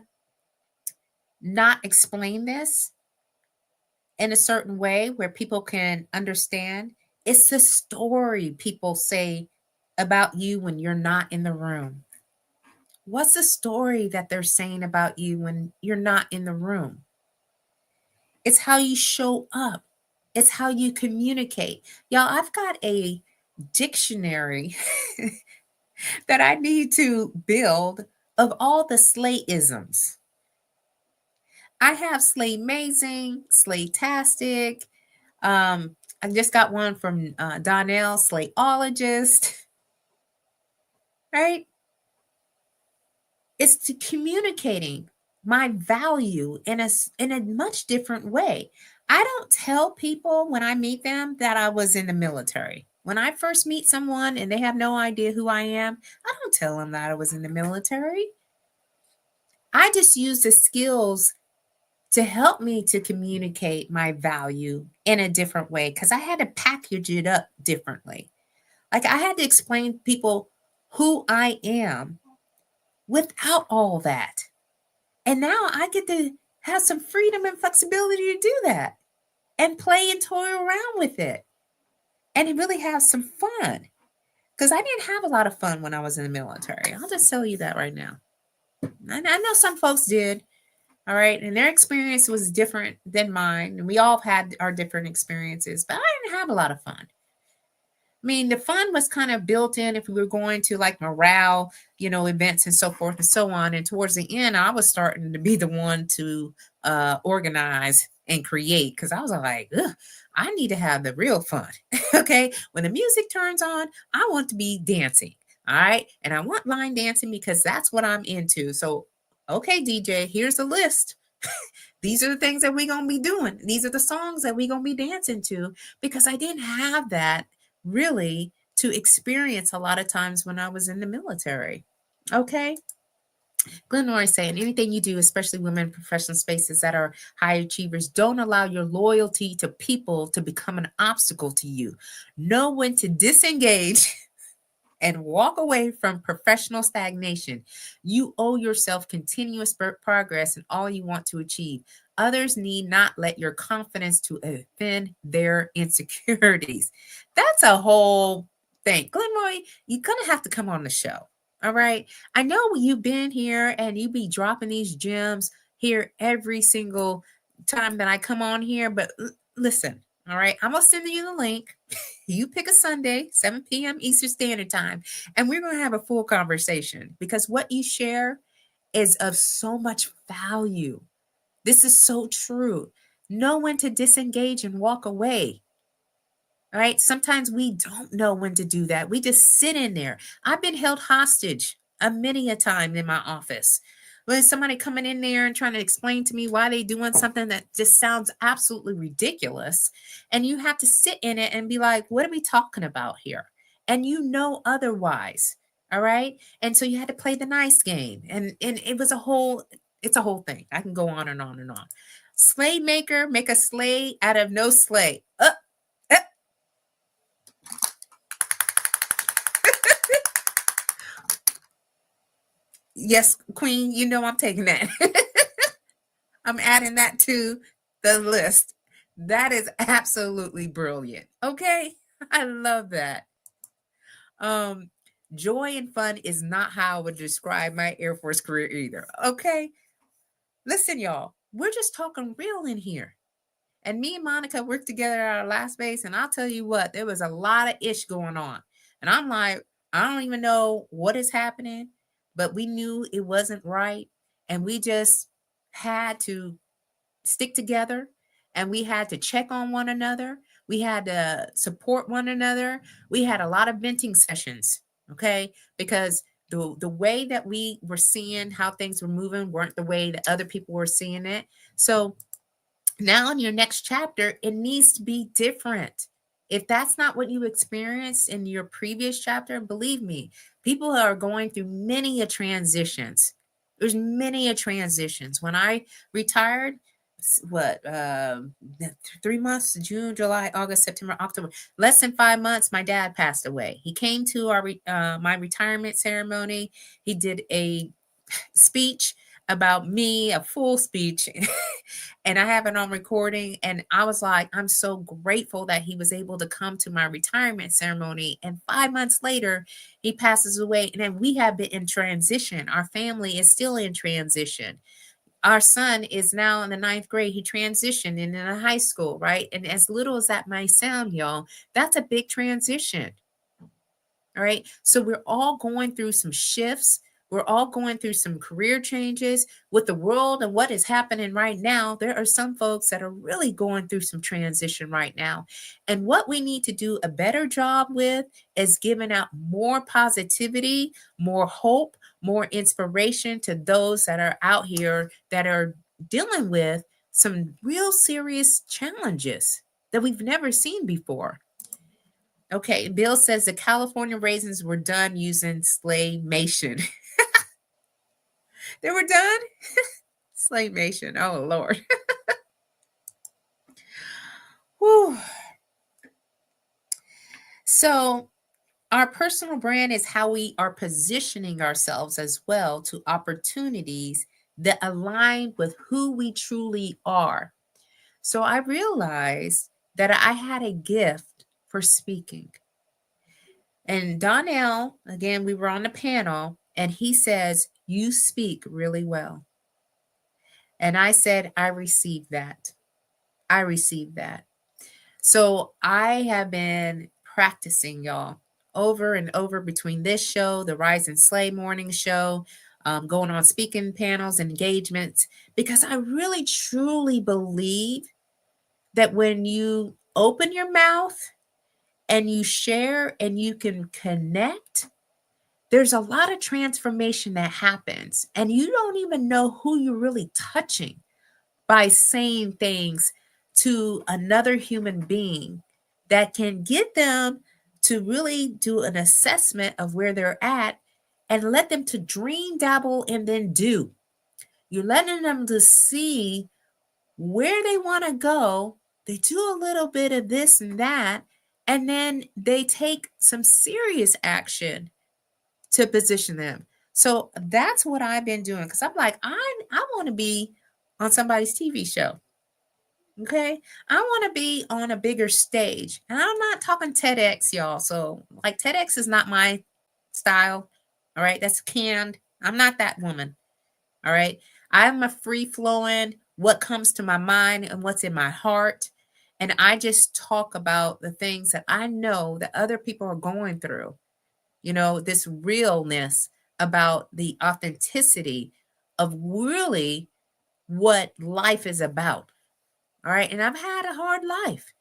not explain this in a certain way where people can understand. It's the story people say about you when you're not in the room. What's the story that they're saying about you when you're not in the room? It's how you show up. It's how you communicate. Y'all, I've got a dictionary that I need to build of all the SLAYisms. I have Slayamazing, Slaytastic. I just got one from Donnell, Slayologist, right? It's to communicating my value in a much different way. I don't tell people when I meet them that I was in the military. When I first meet someone and they have no idea who I am, I don't tell them that I was in the military. I just use the skills to help me to communicate my value in a different way because I had to package it up differently. Like I had to explain to people who I am without all that. And now I get to have some freedom and flexibility to do that and play and toy around with it and really have some fun. Because I didn't have a lot of fun when I was in the military. I'll just tell you that right now. I know some folks did. All right. And their experience was different than mine. And we all had our different experiences, but I didn't have a lot of fun. I mean, the fun was kind of built in if we were going to like morale, events and so forth and so on. And towards the end, I was starting to be the one to organize and create because I was like, I need to have the real fun. Okay. When the music turns on, I want to be dancing. All right. And I want line dancing because that's what I'm into. So, okay, DJ, here's the list. These are the things that we're going to be doing. These are the songs that we're going to be dancing to because I didn't have that really to experience a lot of times when I was in the military. Okay. Glenroy saying anything you do, especially women in professional spaces that are high achievers, don't allow your loyalty to people to become an obstacle to you. Know when to disengage and walk away from professional stagnation. You owe yourself continuous progress in all you want to achieve. Others need not let your confidence to offend their insecurities. That's a whole thing. Glenroy, you're going to have to come on the show. All right. I know you've been here and you be dropping these gems here every single time that I come on here, but listen, all right, I'm going to send you the link. You pick a Sunday, 7 p.m. Eastern Standard Time, and we're going to have a full conversation because what you share is of so much value. This is so true. Know when to disengage and walk away. All right. Sometimes we don't know when to do that. We just sit in there. I've been held hostage many a time in my office. When somebody coming in there and trying to explain to me why they doing something that just sounds absolutely ridiculous. And you have to sit in it and be like, what are we talking about here? And otherwise. All right. And so you had to play the nice game. And it's a whole thing. I can go on and on and on. Slay maker, make a slay out of no slay. Yes, Queen, I'm taking that. I'm adding that to the list. That is absolutely brilliant. Okay. I love that. Joy and fun is not how I would describe my Air Force career either. Okay. Listen, y'all, we're just talking real in here. And me and Monica worked together at our last base, and I'll tell you what, there was a lot of ish going on. And I'm like, I don't even know what is happening, but we knew it wasn't right. And we just had to stick together and we had to check on one another. We had to support one another. We had a lot of venting sessions, okay? Because the way that we were seeing how things were moving weren't the way that other people were seeing it. So now in your next chapter, it needs to be different. If that's not what you experienced in your previous chapter, believe me, people are going through many a transitions. There's many a transitions. When I retired, what 3 months, June, July, August, September, October, less than 5 months, my dad passed away. He came to our my retirement ceremony. He did a speech about me, a full speech, and I have it on recording. And I was like, I'm so grateful that he was able to come to my retirement ceremony. And 5 months later, he passes away. And then we have been in transition. Our family is still in transition. Our son is now in the ninth grade. He transitioned into high school, right? And as little as that might sound, y'all, that's a big transition. All right. So we're all going through some shifts. We're all going through some career changes with the world and what is happening right now. There are some folks that are really going through some transition right now. And what we need to do a better job with is giving out more positivity, more hope, more inspiration to those that are out here that are dealing with some real serious challenges that we've never seen before. Okay, Bill says the California raisins were done using SLAYmation. They were done? SLAYmation. Oh, Lord. Whew. So, our personal brand is how we are positioning ourselves as well to opportunities that align with who we truly are. So, I realized that I had a gift for speaking. And Donnell, again, we were on the panel, and he says, "You speak really well." And I said, I received that. I received that. So I have been practicing, y'all, over and over between this show, the Rise and Slay morning show, going on speaking panels and engagements, because I really truly believe that when you open your mouth and you share and you can connect, there's a lot of transformation that happens. And you don't even know who you're really touching by saying things to another human being that can get them to really do an assessment of where they're at and let them to dream, dabble, and then do. You're letting them to see where they want to go. They do a little bit of this and that, and then they take some serious action to position them. So that's what I've been doing, because I'm like, I want to be on somebody's TV show. Okay. I want to be on a bigger stage. And I'm not talking TEDx, y'all. So, like, TEDx is not my style. All right. That's canned. I'm not that woman. All right. I'm a free flowing, what comes to my mind and what's in my heart. And I just talk about the things that I know that other people are going through, this realness about the authenticity of really what life is about. All right. And I've had a hard life.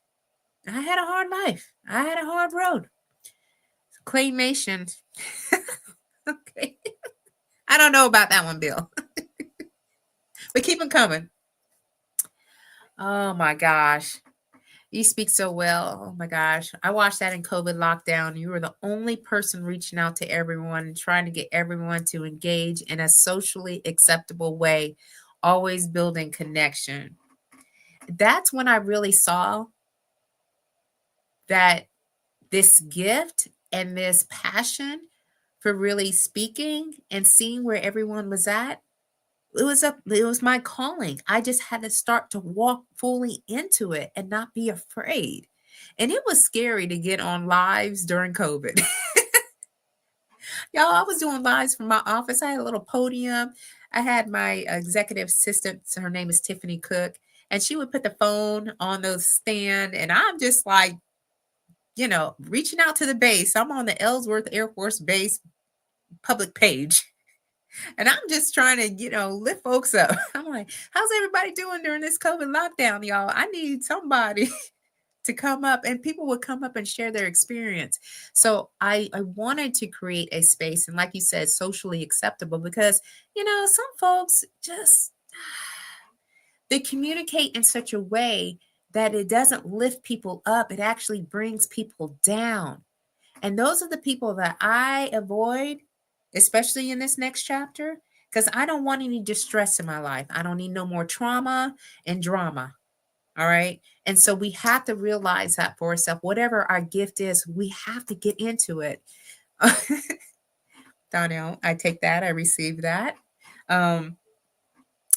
I had a hard life. I had a hard road. Claymation. Okay. I don't know about that one, Bill. But keep them coming. Oh my gosh. You speak so well. Oh my gosh. I watched that in COVID lockdown. You were the only person reaching out to everyone and trying to get everyone to engage in a socially acceptable way, always building connection. That's when I really saw that this gift and this passion for really speaking and seeing where everyone was at, it was my calling. I just had to start to walk fully into it and not be afraid. And it was scary to get on lives during COVID. Y'all, I was doing lives from my office. I had a little podium. I had my executive assistant, so her name is Tiffany Cook, and she would put the phone on the stand, and I'm just like, reaching out to the base. I'm on the Ellsworth Air Force Base public page. And I'm just trying to, lift folks up. I'm like, how's everybody doing during this COVID lockdown, y'all? I need somebody to come up, and people would come up and share their experience. So I wanted to create a space, and like you said, socially acceptable, because, some folks just, they communicate in such a way that it doesn't lift people up. It actually brings people down. And those are the people that I avoid, especially in this next chapter, because I don't want any distress in my life. I don't need no more trauma and drama. All right. And so we have to realize that for ourselves. Whatever our gift is, we have to get into it. Donnell, I take that. I receive that. I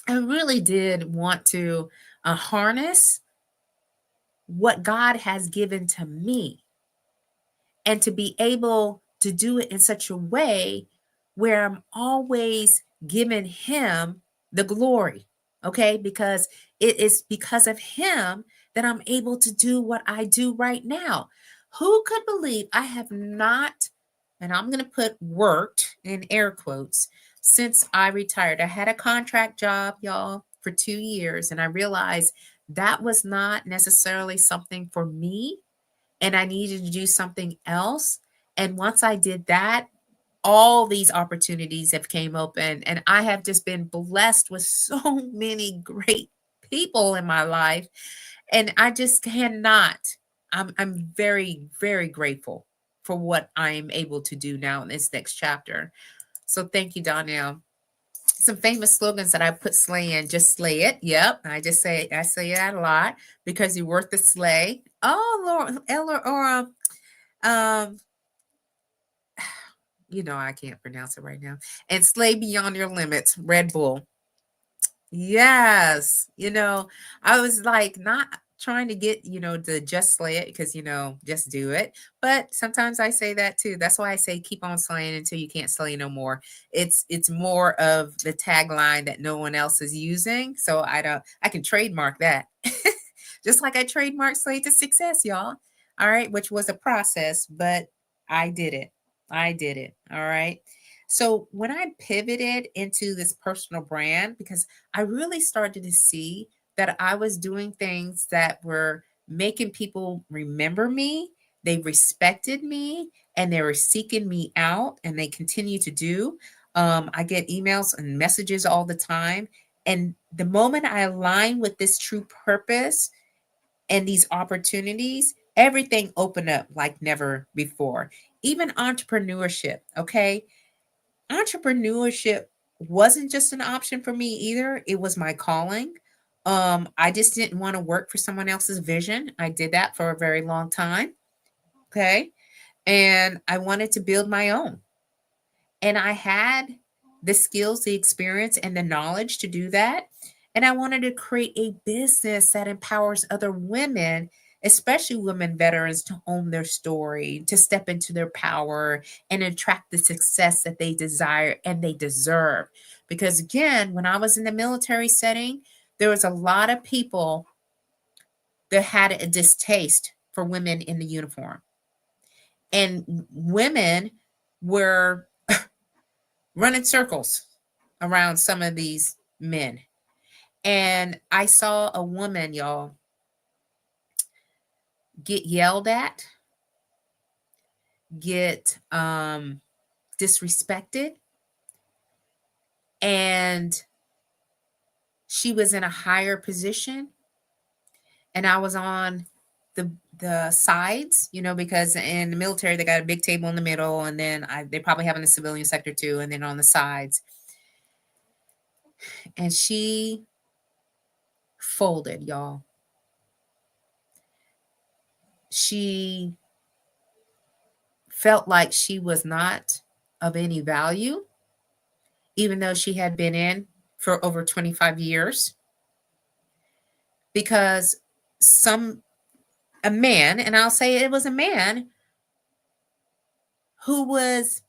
really did want to harness what God has given to me, and to be able to do it in such a way where I'm always giving him the glory. Okay, because it is because of him that I'm able to do what I do right now. Who could believe I have not, and I'm going to put worked in air quotes, since I retired? I had a contract job, y'all, for 2 years, and I realized that was not necessarily something for me, and I needed to do something else. And once I did that, all these opportunities have came open, and I have just been blessed with so many great people in my life, and I just cannot. I'm very, very grateful for what I'm able to do now in this next chapter. So thank you, Donnell. Some famous slogans that I put slay in: just slay it. Yep, I say that a lot, because you're worth the slay. Oh Lord, Eller or um I can't pronounce it right now. And slay beyond your limits, Red Bull. Yes. I was like not trying to get, to just slay it, because, just do it. But sometimes I say that too. That's why I say keep on slaying until you can't slay no more. It's more of the tagline that no one else is using. So I can trademark that. Just like I trademarked Slay to Success, y'all. All right, which was a process, but I did it. I did it. All right. So when I pivoted into this personal brand, because I really started to see that I was doing things that were making people remember me, they respected me, and they were seeking me out, and they continue to do. I get emails and messages all the time. And the moment I align with this true purpose and these opportunities, everything opened up like never before. Even entrepreneurship, okay? Entrepreneurship wasn't just an option for me either. It was my calling. I just didn't want to work for someone else's vision. I did that for a very long time. Okay. And I wanted to build my own. And I had the skills, the experience, and the knowledge to do that. And I wanted to create a business that empowers other women, especially women veterans, to own their story, to step into their power, and attract the success that they desire and they deserve. Because again, when I was in the military setting, there was a lot of people that had a distaste for women in the uniform. And women were running circles around some of these men. And I saw a woman, y'all, get yelled at, get disrespected, and she was in a higher position, and I was on the sides, because in the military they got a big table in the middle, and then they probably have in the civilian sector too, and then on the sides. And she folded, y'all. She felt like she was not of any value, even though she had been in for over 25 years, because a man, and I'll say it was a man, who was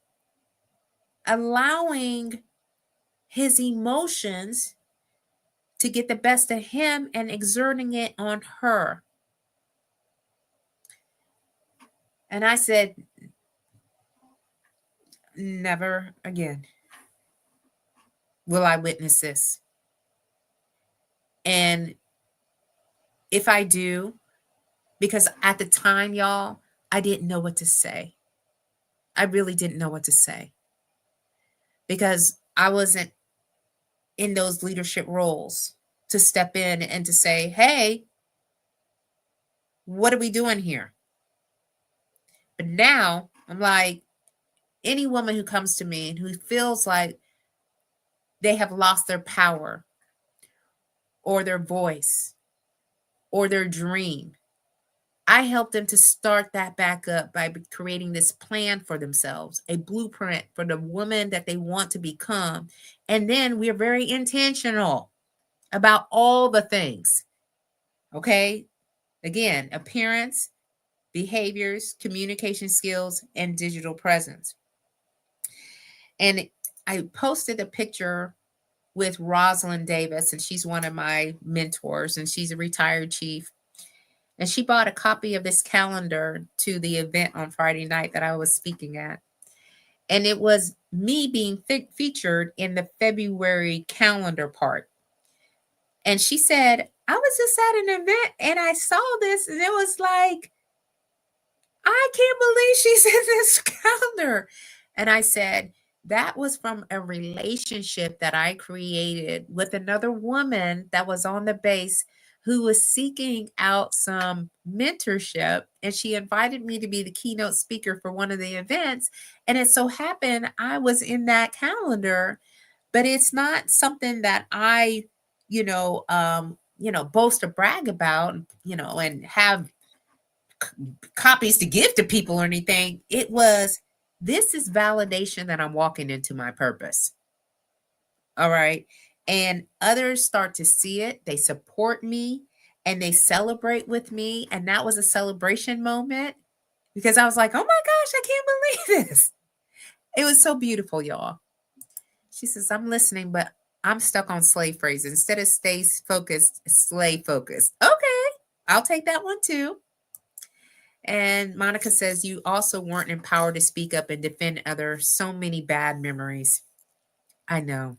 allowing his emotions to get the best of him and exerting it on her. And I said, never again will I witness this. And if I do, because at the time, y'all, I didn't know what to say. I really didn't know what to say, because I wasn't in those leadership roles to step in and to say, hey, what are we doing here? But now I'm like, any woman who comes to me and who feels like they have lost their power or their voice or their dream, I help them to start that back up by creating this plan for themselves, a blueprint for the woman that they want to become. And then we're very intentional about all the things. Okay. Again, appearance, behaviors, communication skills, and digital presence. And I posted a picture with Rosalind Davis, and she's one of my mentors, and she's a retired chief. And she bought a copy of this calendar to the event on Friday night that I was speaking at. And it was me being featured in the February calendar part. And she said, I was just at an event and I saw this, and it was like, I can't believe she's in this calendar. And I said, that was from a relationship that I created with another woman that was on the base who was seeking out some mentorship. And she invited me to be the keynote speaker for one of the events. And it so happened I was in that calendar, but it's not something that I, boast or brag about, and have copies to give to people or anything. It was, this is validation that I'm walking into my purpose. All right. And others start to see it. They support me and they celebrate with me. And that was a celebration moment because I was like, oh my gosh, I can't believe this. It was so beautiful, y'all. She says, I'm listening, but I'm stuck on slay phrases. Instead of stay focused, slay focused. Okay. I'll take that one too. And Monica says, you also weren't empowered to speak up and defend others. So many bad memories. I know.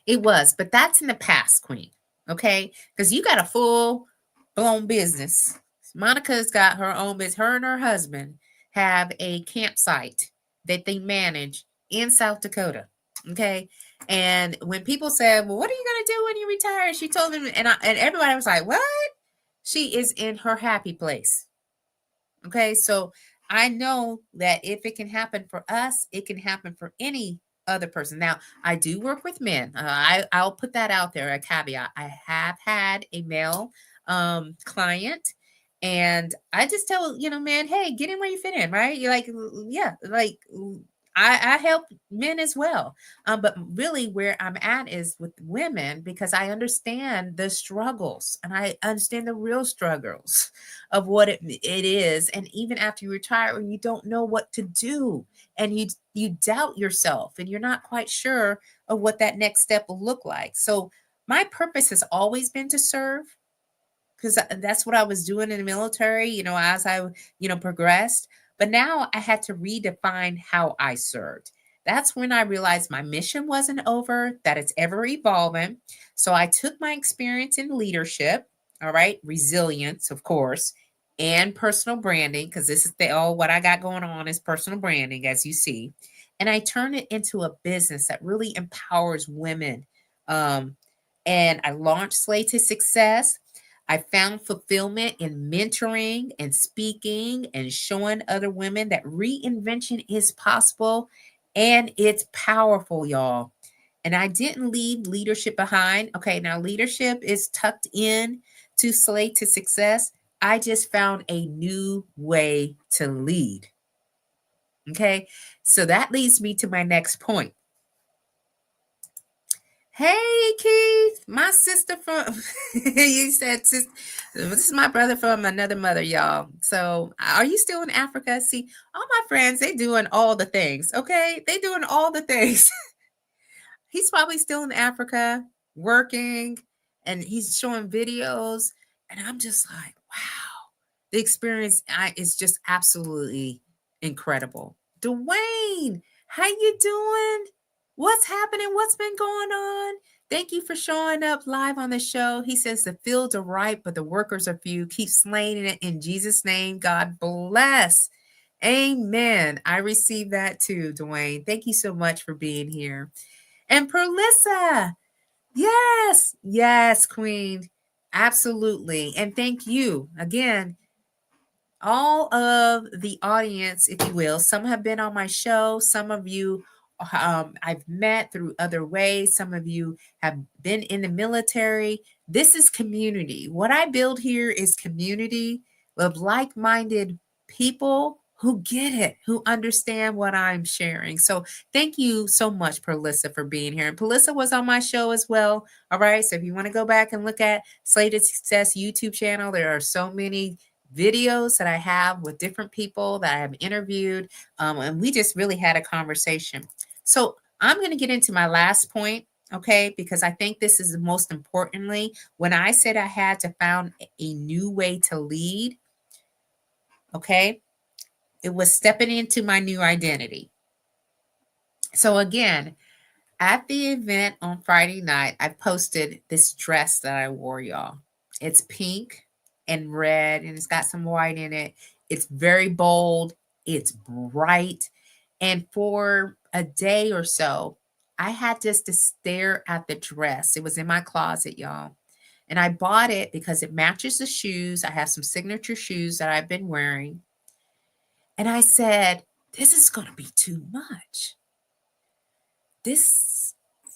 It was, but that's in the past, Queen. Okay? Because you got a full-blown business. Monica's got her own business. Her and her husband have a campsite that they manage in South Dakota. Okay? And when people said, well, what are you going to do when you retire? She told them, and everybody was like, what? She is in her happy place. Okay, so I know that if it can happen for us, it can happen for any other person. Now, I do work with men. I'll put that out there, a caveat. I have had a male client, and I just tell, man, hey, get in where you fit in, right? You're like, yeah, like I help men as well. But really where I'm at is with women, because I understand the struggles and I understand the real struggles of what it is. And even after you retire, when you don't know what to do and you doubt yourself and you're not quite sure of what that next step will look like. So my purpose has always been to serve, because that's what I was doing in the military, as I, progressed. But now I had to redefine how I served. That's when I realized my mission wasn't over, that it's ever evolving. So I took my experience in leadership, all right, resilience, of course, and personal branding, because this is what I got going on is personal branding, as you see. And I turned it into a business that really empowers women. And I launched Slay to Success. I found fulfillment in mentoring and speaking and showing other women that reinvention is possible and it's powerful, y'all. And I didn't leave leadership behind. Okay, now leadership is tucked in to Slay to Success. I just found a new way to lead. Okay, so that leads me to my next point. Hey, Keith, my sister from, you said, this is my brother from another mother, y'all. So are you still in Africa? See, all my friends, they doing all the things, okay? They doing all the things. He's probably still in Africa working, and he's showing videos. And I'm just like, wow, the experience is just absolutely incredible. Dwayne, how you doing? What's happening? What's been going on? Thank you for showing up live on the show. He says the fields are ripe, but the workers are few. Keep slaying it in Jesus' name. God bless. Amen. I received that too, Dwayne. Thank you so much for being here. And Perlissa, yes, Queen. Absolutely. And thank you again, all of the audience, if you will. Some have been on my show. Some of you I've met through other ways. Some of you have been in the military. This is community. What I build here is community of like-minded people who get it, who understand what I'm sharing. So thank you so much, Perlissa, for being here. And Perlissa was on my show as well. All right. So if you want to go back and look at Slay to Success YouTube channel, there are so many videos that I have with different people that I have interviewed. And we just really had a conversation. So I'm going to get into my last point. Okay, because I think this is the most importantly, when I said I had to found a new way to lead, okay, it was stepping into my new identity. So again, at the event on Friday night, I posted this dress that I wore, y'all. It's pink and red, and it's got some white in it. It's very bold, it's bright. And for a day or so, I had just to stare at the dress. It was in my closet, y'all. And I bought it because it matches the shoes. I have some signature shoes that I've been wearing. And I said, this is going to be too much. This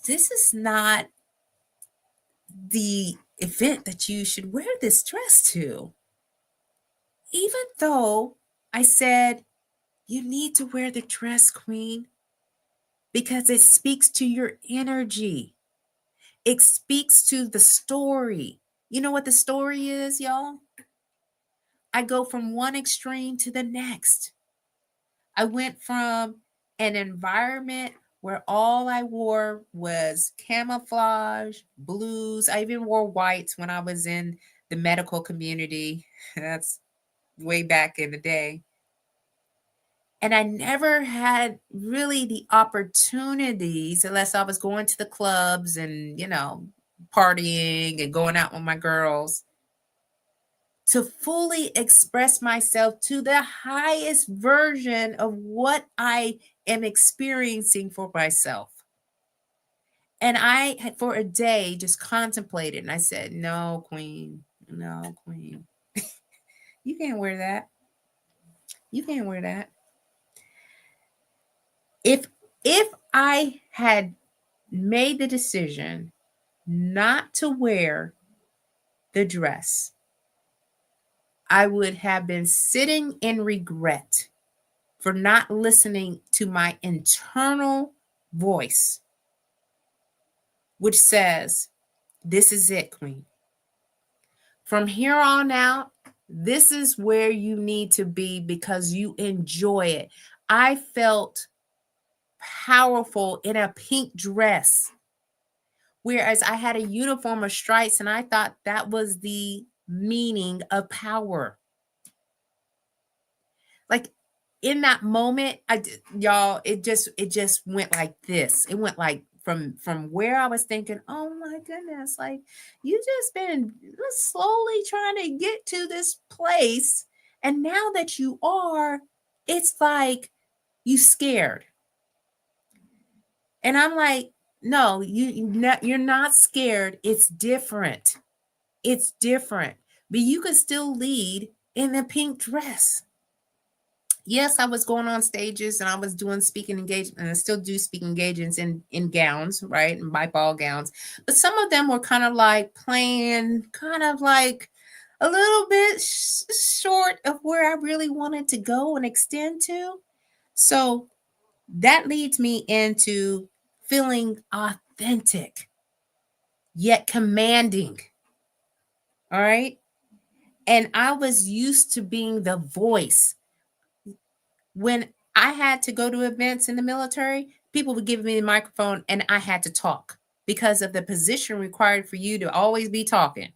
is not the event that you should wear this dress to. Even though I said, you need to wear the dress, queen, because it speaks to your energy. It speaks to the story. You know what the story is, y'all? I go from one extreme to the next. I went from an environment where all I wore was camouflage, blues. I even wore whites when I was in the medical community. That's way back in the day. And I never had really the opportunities, unless I was going to the clubs and, partying and going out with my girls, to fully express myself to the highest version of what I am experiencing for myself. And I had for a day just contemplated and I said, no, queen, no, queen. You can't wear that. You can't wear that. If I had made the decision not to wear the dress, I would have been sitting in regret for not listening to my internal voice, which says, this is it, queen. From here on out, this is where you need to be because you enjoy it. I felt powerful in a pink dress, whereas I had a uniform of stripes and I thought that was the meaning of power. Like in that moment, y'all, it just went like this. It went like from where I was thinking, oh my goodness, like you just been slowly trying to get to this place, and now that you are, it's like you scared. And I'm like, no, you're not scared. It's different. It's different. But you can still lead in a pink dress. Yes, I was going on stages and I was doing speaking engagements, and I still do speaking engagements in gowns, right? In my ball gowns. But some of them were kind of like playing, kind of like a little bit short of where I really wanted to go and extend to. So that leads me into feeling authentic, yet commanding. All right. And I was used to being the voice. When I had to go to events in the military, people would give me the microphone and I had to talk because of the position required for you to always be talking.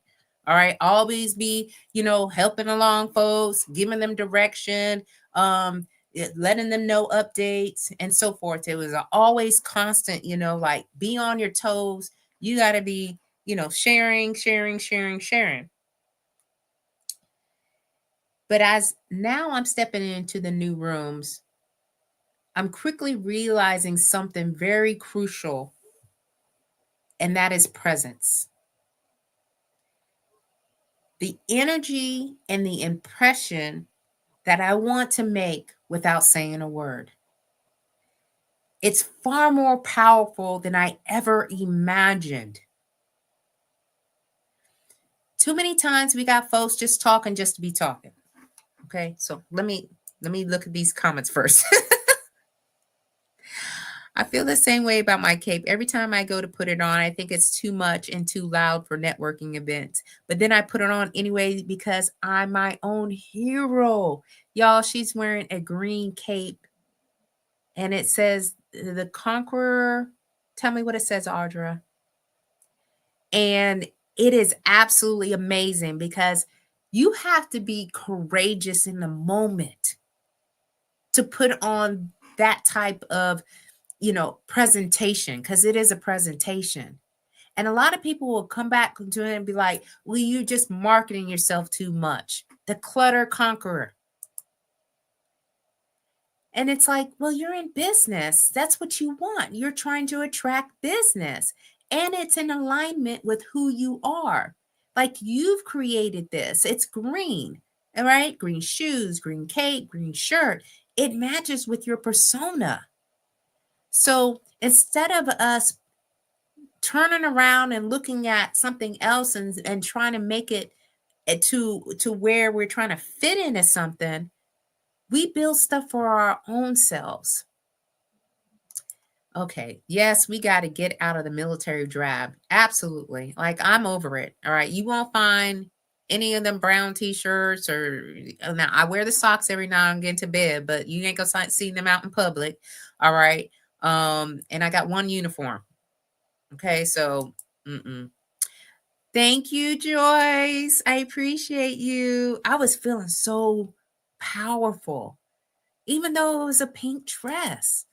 All right. Always be, helping along folks, giving them direction, letting them know updates and so forth. It was always constant, like be on your toes. You got to be, sharing, sharing, sharing, sharing. But as now I'm stepping into the new rooms, I'm quickly realizing something very crucial, and that is presence. The energy and the impression that I want to make without saying a word. It's far more powerful than I ever imagined. Too many times we got folks just talking just to be talking. Okay, so let me look at these comments first. I feel the same way about my cape. Every time I go to put it on, I think it's too much and too loud for networking events. But then I put it on anyway because I'm my own hero. Y'all, she's wearing a green cape and it says the Conqueror. Tell me what it says, Audra. And it is absolutely amazing because you have to be courageous in the moment to put on that type of, presentation, because it is a presentation. And a lot of people will come back to it and be like, well, you're just marketing yourself too much. The clutter conqueror. And it's like, well, you're in business. That's what you want. You're trying to attract business. And it's in alignment with who you are. Like you've created this. It's green, all right? Green shoes, green cape, green shirt. It matches with your persona. So instead of us turning around and looking at something else and trying to make it to where we're trying to fit into something, we build stuff for our own selves. Okay. Yes, we got to get out of the military drab. Absolutely. Like I'm over it. All right. You won't find any of them brown t-shirts or now I wear the socks every now and again to bed, but you ain't gonna see them out in public. All right. And I got one uniform. Okay. So thank you, Joyce. I appreciate you. I was feeling so powerful, even though it was a pink dress.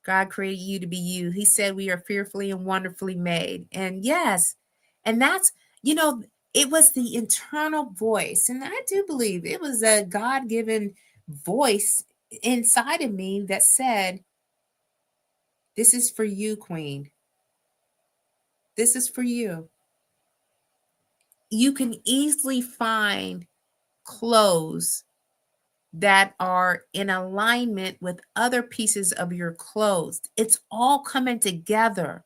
God created you to be you. He said we are fearfully and wonderfully made. And yes, and that's, it was the internal voice. And I do believe it was a God given voice inside of me that said, this is for you, Queen. This is for you. You can easily find clothes that are in alignment with other pieces of your clothes. It's all coming together.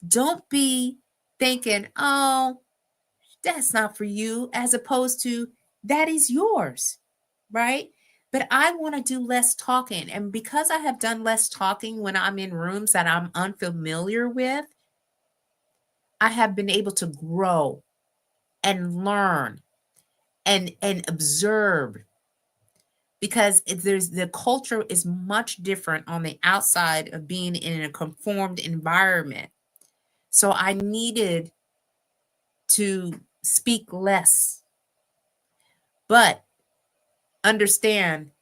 Don't be thinking, oh, that's not for you, as opposed to that is yours, right? But I want to do less talking. And because I have done less talking when I'm in rooms that I'm unfamiliar with, I have been able to grow and learn and observe, because there's the culture is much different on the outside of being in a conformed environment. So I needed to speak less, but understand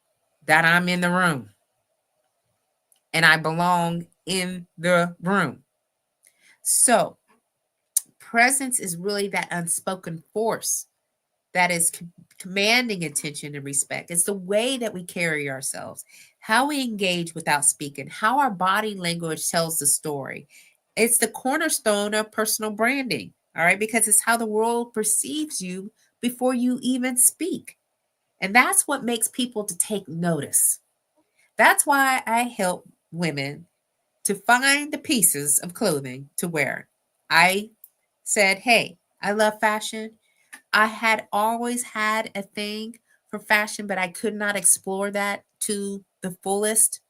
that I'm in the room and I belong in the room. So presence is really that unspoken force that is commanding attention and respect. It's the way that we carry ourselves, how we engage without speaking, how our body language tells the story. It's the cornerstone of personal branding, all right, because it's how the world perceives you before you even speak. And that's what makes people to take notice. That's why I help women to find the pieces of clothing to wear. I said, hey, I love fashion. I had always had a thing for fashion, but I could not explore that to the fullest.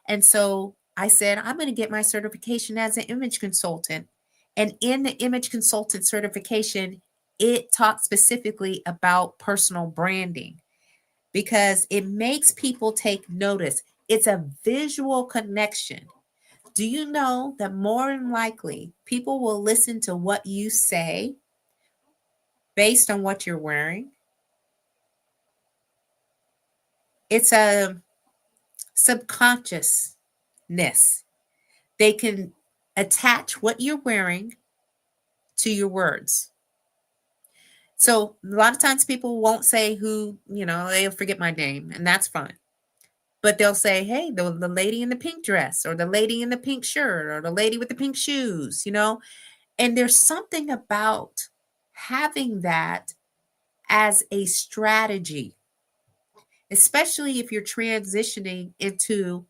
And so I said, I'm going to get my certification as an image consultant. And in the image consultant certification, it talks specifically about personal branding because it makes people take notice. It's a visual connection. Do you know that more than likely people will listen to what you say based on what you're wearing? It's a subconsciousness. They can attach what you're wearing to your words. So a lot of times people won't say who, they'll forget my name, and that's fine. But they'll say, hey, the lady in the pink dress, or the lady in the pink shirt, or the lady with the pink shoes, And there's something about having that as a strategy, especially if you're transitioning into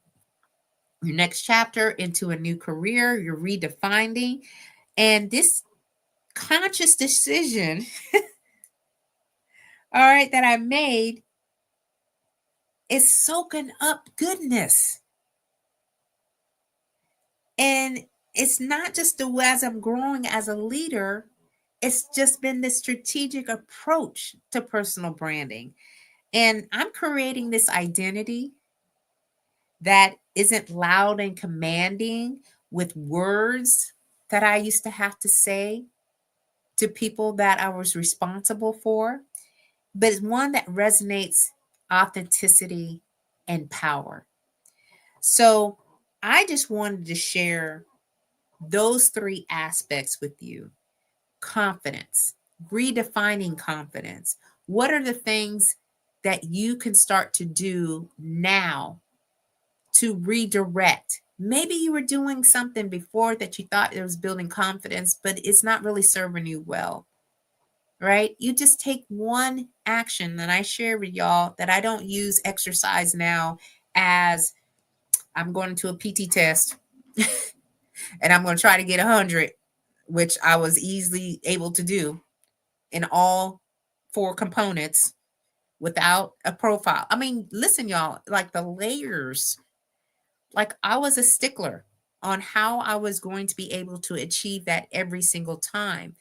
your next chapter, into a new career, you're redefining. And this conscious decision, all right, that I made is soaking up goodness. And it's not just as I'm growing as a leader, it's just been this strategic approach to personal branding. And I'm creating this identity that isn't loud and commanding with words, that I used to have to say to people that I was responsible for, but it's one that resonates authenticity and power. So I just wanted to share those three aspects with you: confidence, redefining confidence. What are the things that you can start to do now to redirect? Maybe you were doing something before that you thought it was building confidence, but it's not really serving you well, right? You just take one action that I share with y'all, that I don't use exercise now as I'm going to a PT test and I'm going to try to get 100, which I was easily able to do in all four components without a profile. I mean, listen, y'all, like the layers, like I was a stickler on how I was going to be able to achieve that every single time.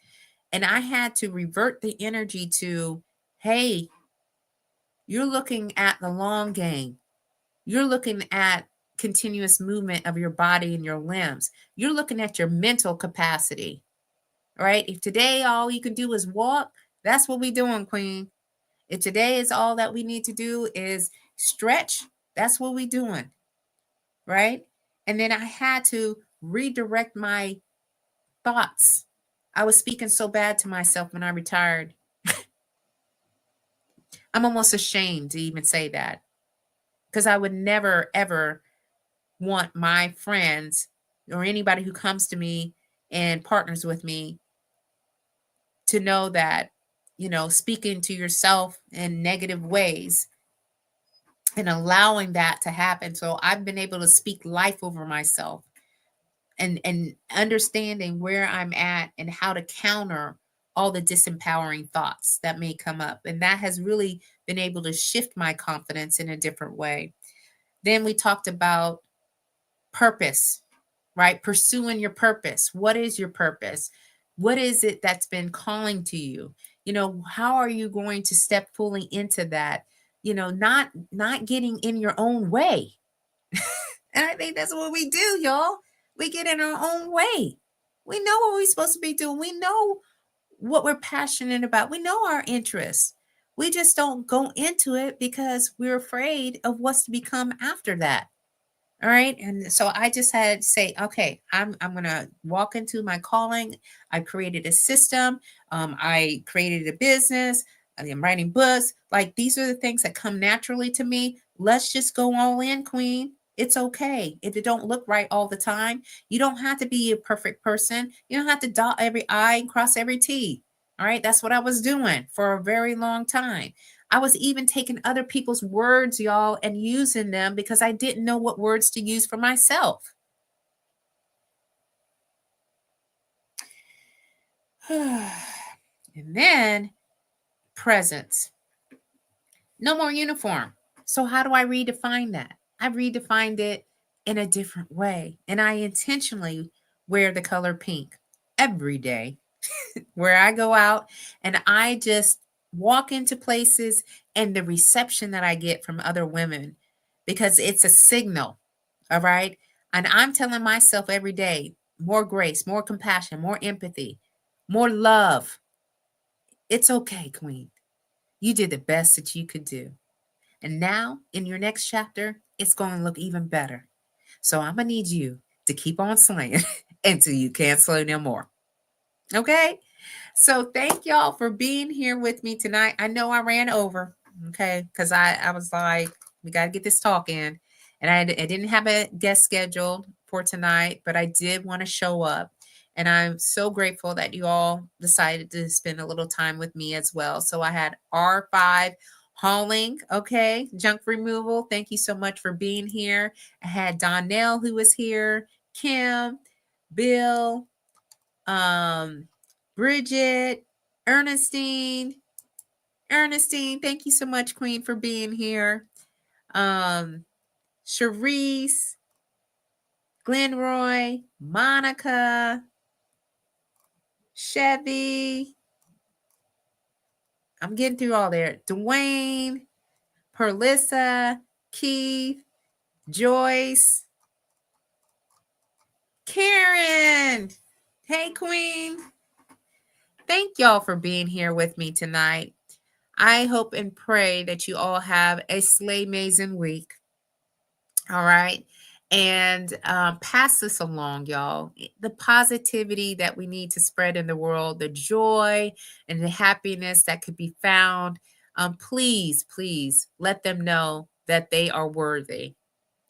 And I had to revert the energy to, hey, you're looking at the long game. You're looking at continuous movement of your body and your limbs. You're looking at your mental capacity, right? If today all you can do is walk, that's what we're doing, Queen. If today is all that we need to do is stretch, that's what we're doing, right? And then I had to redirect my thoughts. I was speaking so bad to myself when I retired. I'm almost ashamed to even say that, because I would never, ever want my friends or anybody who comes to me and partners with me to know that, speaking to yourself in negative ways and allowing that to happen. So I've been able to speak life over myself, and understanding where I'm at and how to counter all the disempowering thoughts that may come up. And that has really been able to shift my confidence in a different way. Then we talked about purpose, right? Pursuing your purpose. What is your purpose? What is it that's been calling to you? How are you going to step fully into that? Not getting in your own way. And I think that's what we do, y'all. We get in our own way. We know what we're supposed to be doing. We know what we're passionate about. We know our interests. We just don't go into it because we're afraid of what's to become after that. All right. And so I just had to say, okay, I'm gonna walk into my calling. I created a system. I created a business. I'm writing books. Like, these are the things that come naturally to me. Let's just go all in, Queen. It's okay if it don't look right all the time. You don't have to be a perfect person. You don't have to dot every I and cross every T. All right. That's what I was doing for a very long time. I was even taking other people's words, y'all, and using them because I didn't know what words to use for myself. And then presence. No more uniform. So how do I redefine that? I redefined it in a different way. And I intentionally wear the color pink every day where I go out, and I just walk into places, and the reception that I get from other women, because it's a signal. All right. And I'm telling myself every day, more grace, more compassion, more empathy, more love. It's okay, Queen. You did the best that you could do. And now in your next chapter, it's going to look even better. So I'm going to need you to keep on slaying until you can't slay no more. Okay. So thank y'all for being here with me tonight. I know I ran over, okay, because I was like, we got to get this talk in. And I didn't have a guest scheduled for tonight, but I did want to show up. And I'm so grateful that you all decided to spend a little time with me as well. So I had R5 hauling, okay, junk removal. Thank you so much for being here. I had Donnell who was here, Kim, Bill, Bridget, Ernestine. Ernestine, thank you so much, Queen, for being here. Cherise, Glenroy, Monica, Chevy. I'm getting through all there. Dwayne, Perlissa, Keith, Joyce, Karen. Hey, Queen. Thank y'all for being here with me tonight. I hope and pray that you all have a slay-mazing week. All right. And pass this along, y'all. The positivity that we need to spread in the world, the joy and the happiness that could be found. Please, please let them know that they are worthy.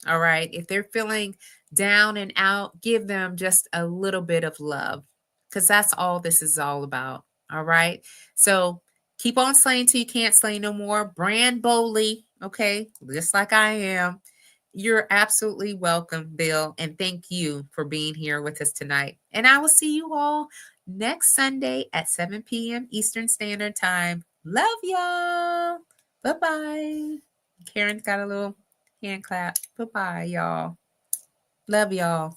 All right. If they're feeling down and out, give them just a little bit of love because that's all this is all about. All right. So keep on slaying till you can't slay no more. Brand boldly. Okay. Just like I am. You're absolutely welcome, Bill. And thank you for being here with us tonight. And I will see you all next Sunday at 7 p.m. Eastern Standard Time. Love y'all. Bye bye. Karen's got a little hand clap. Bye bye, y'all. Love y'all.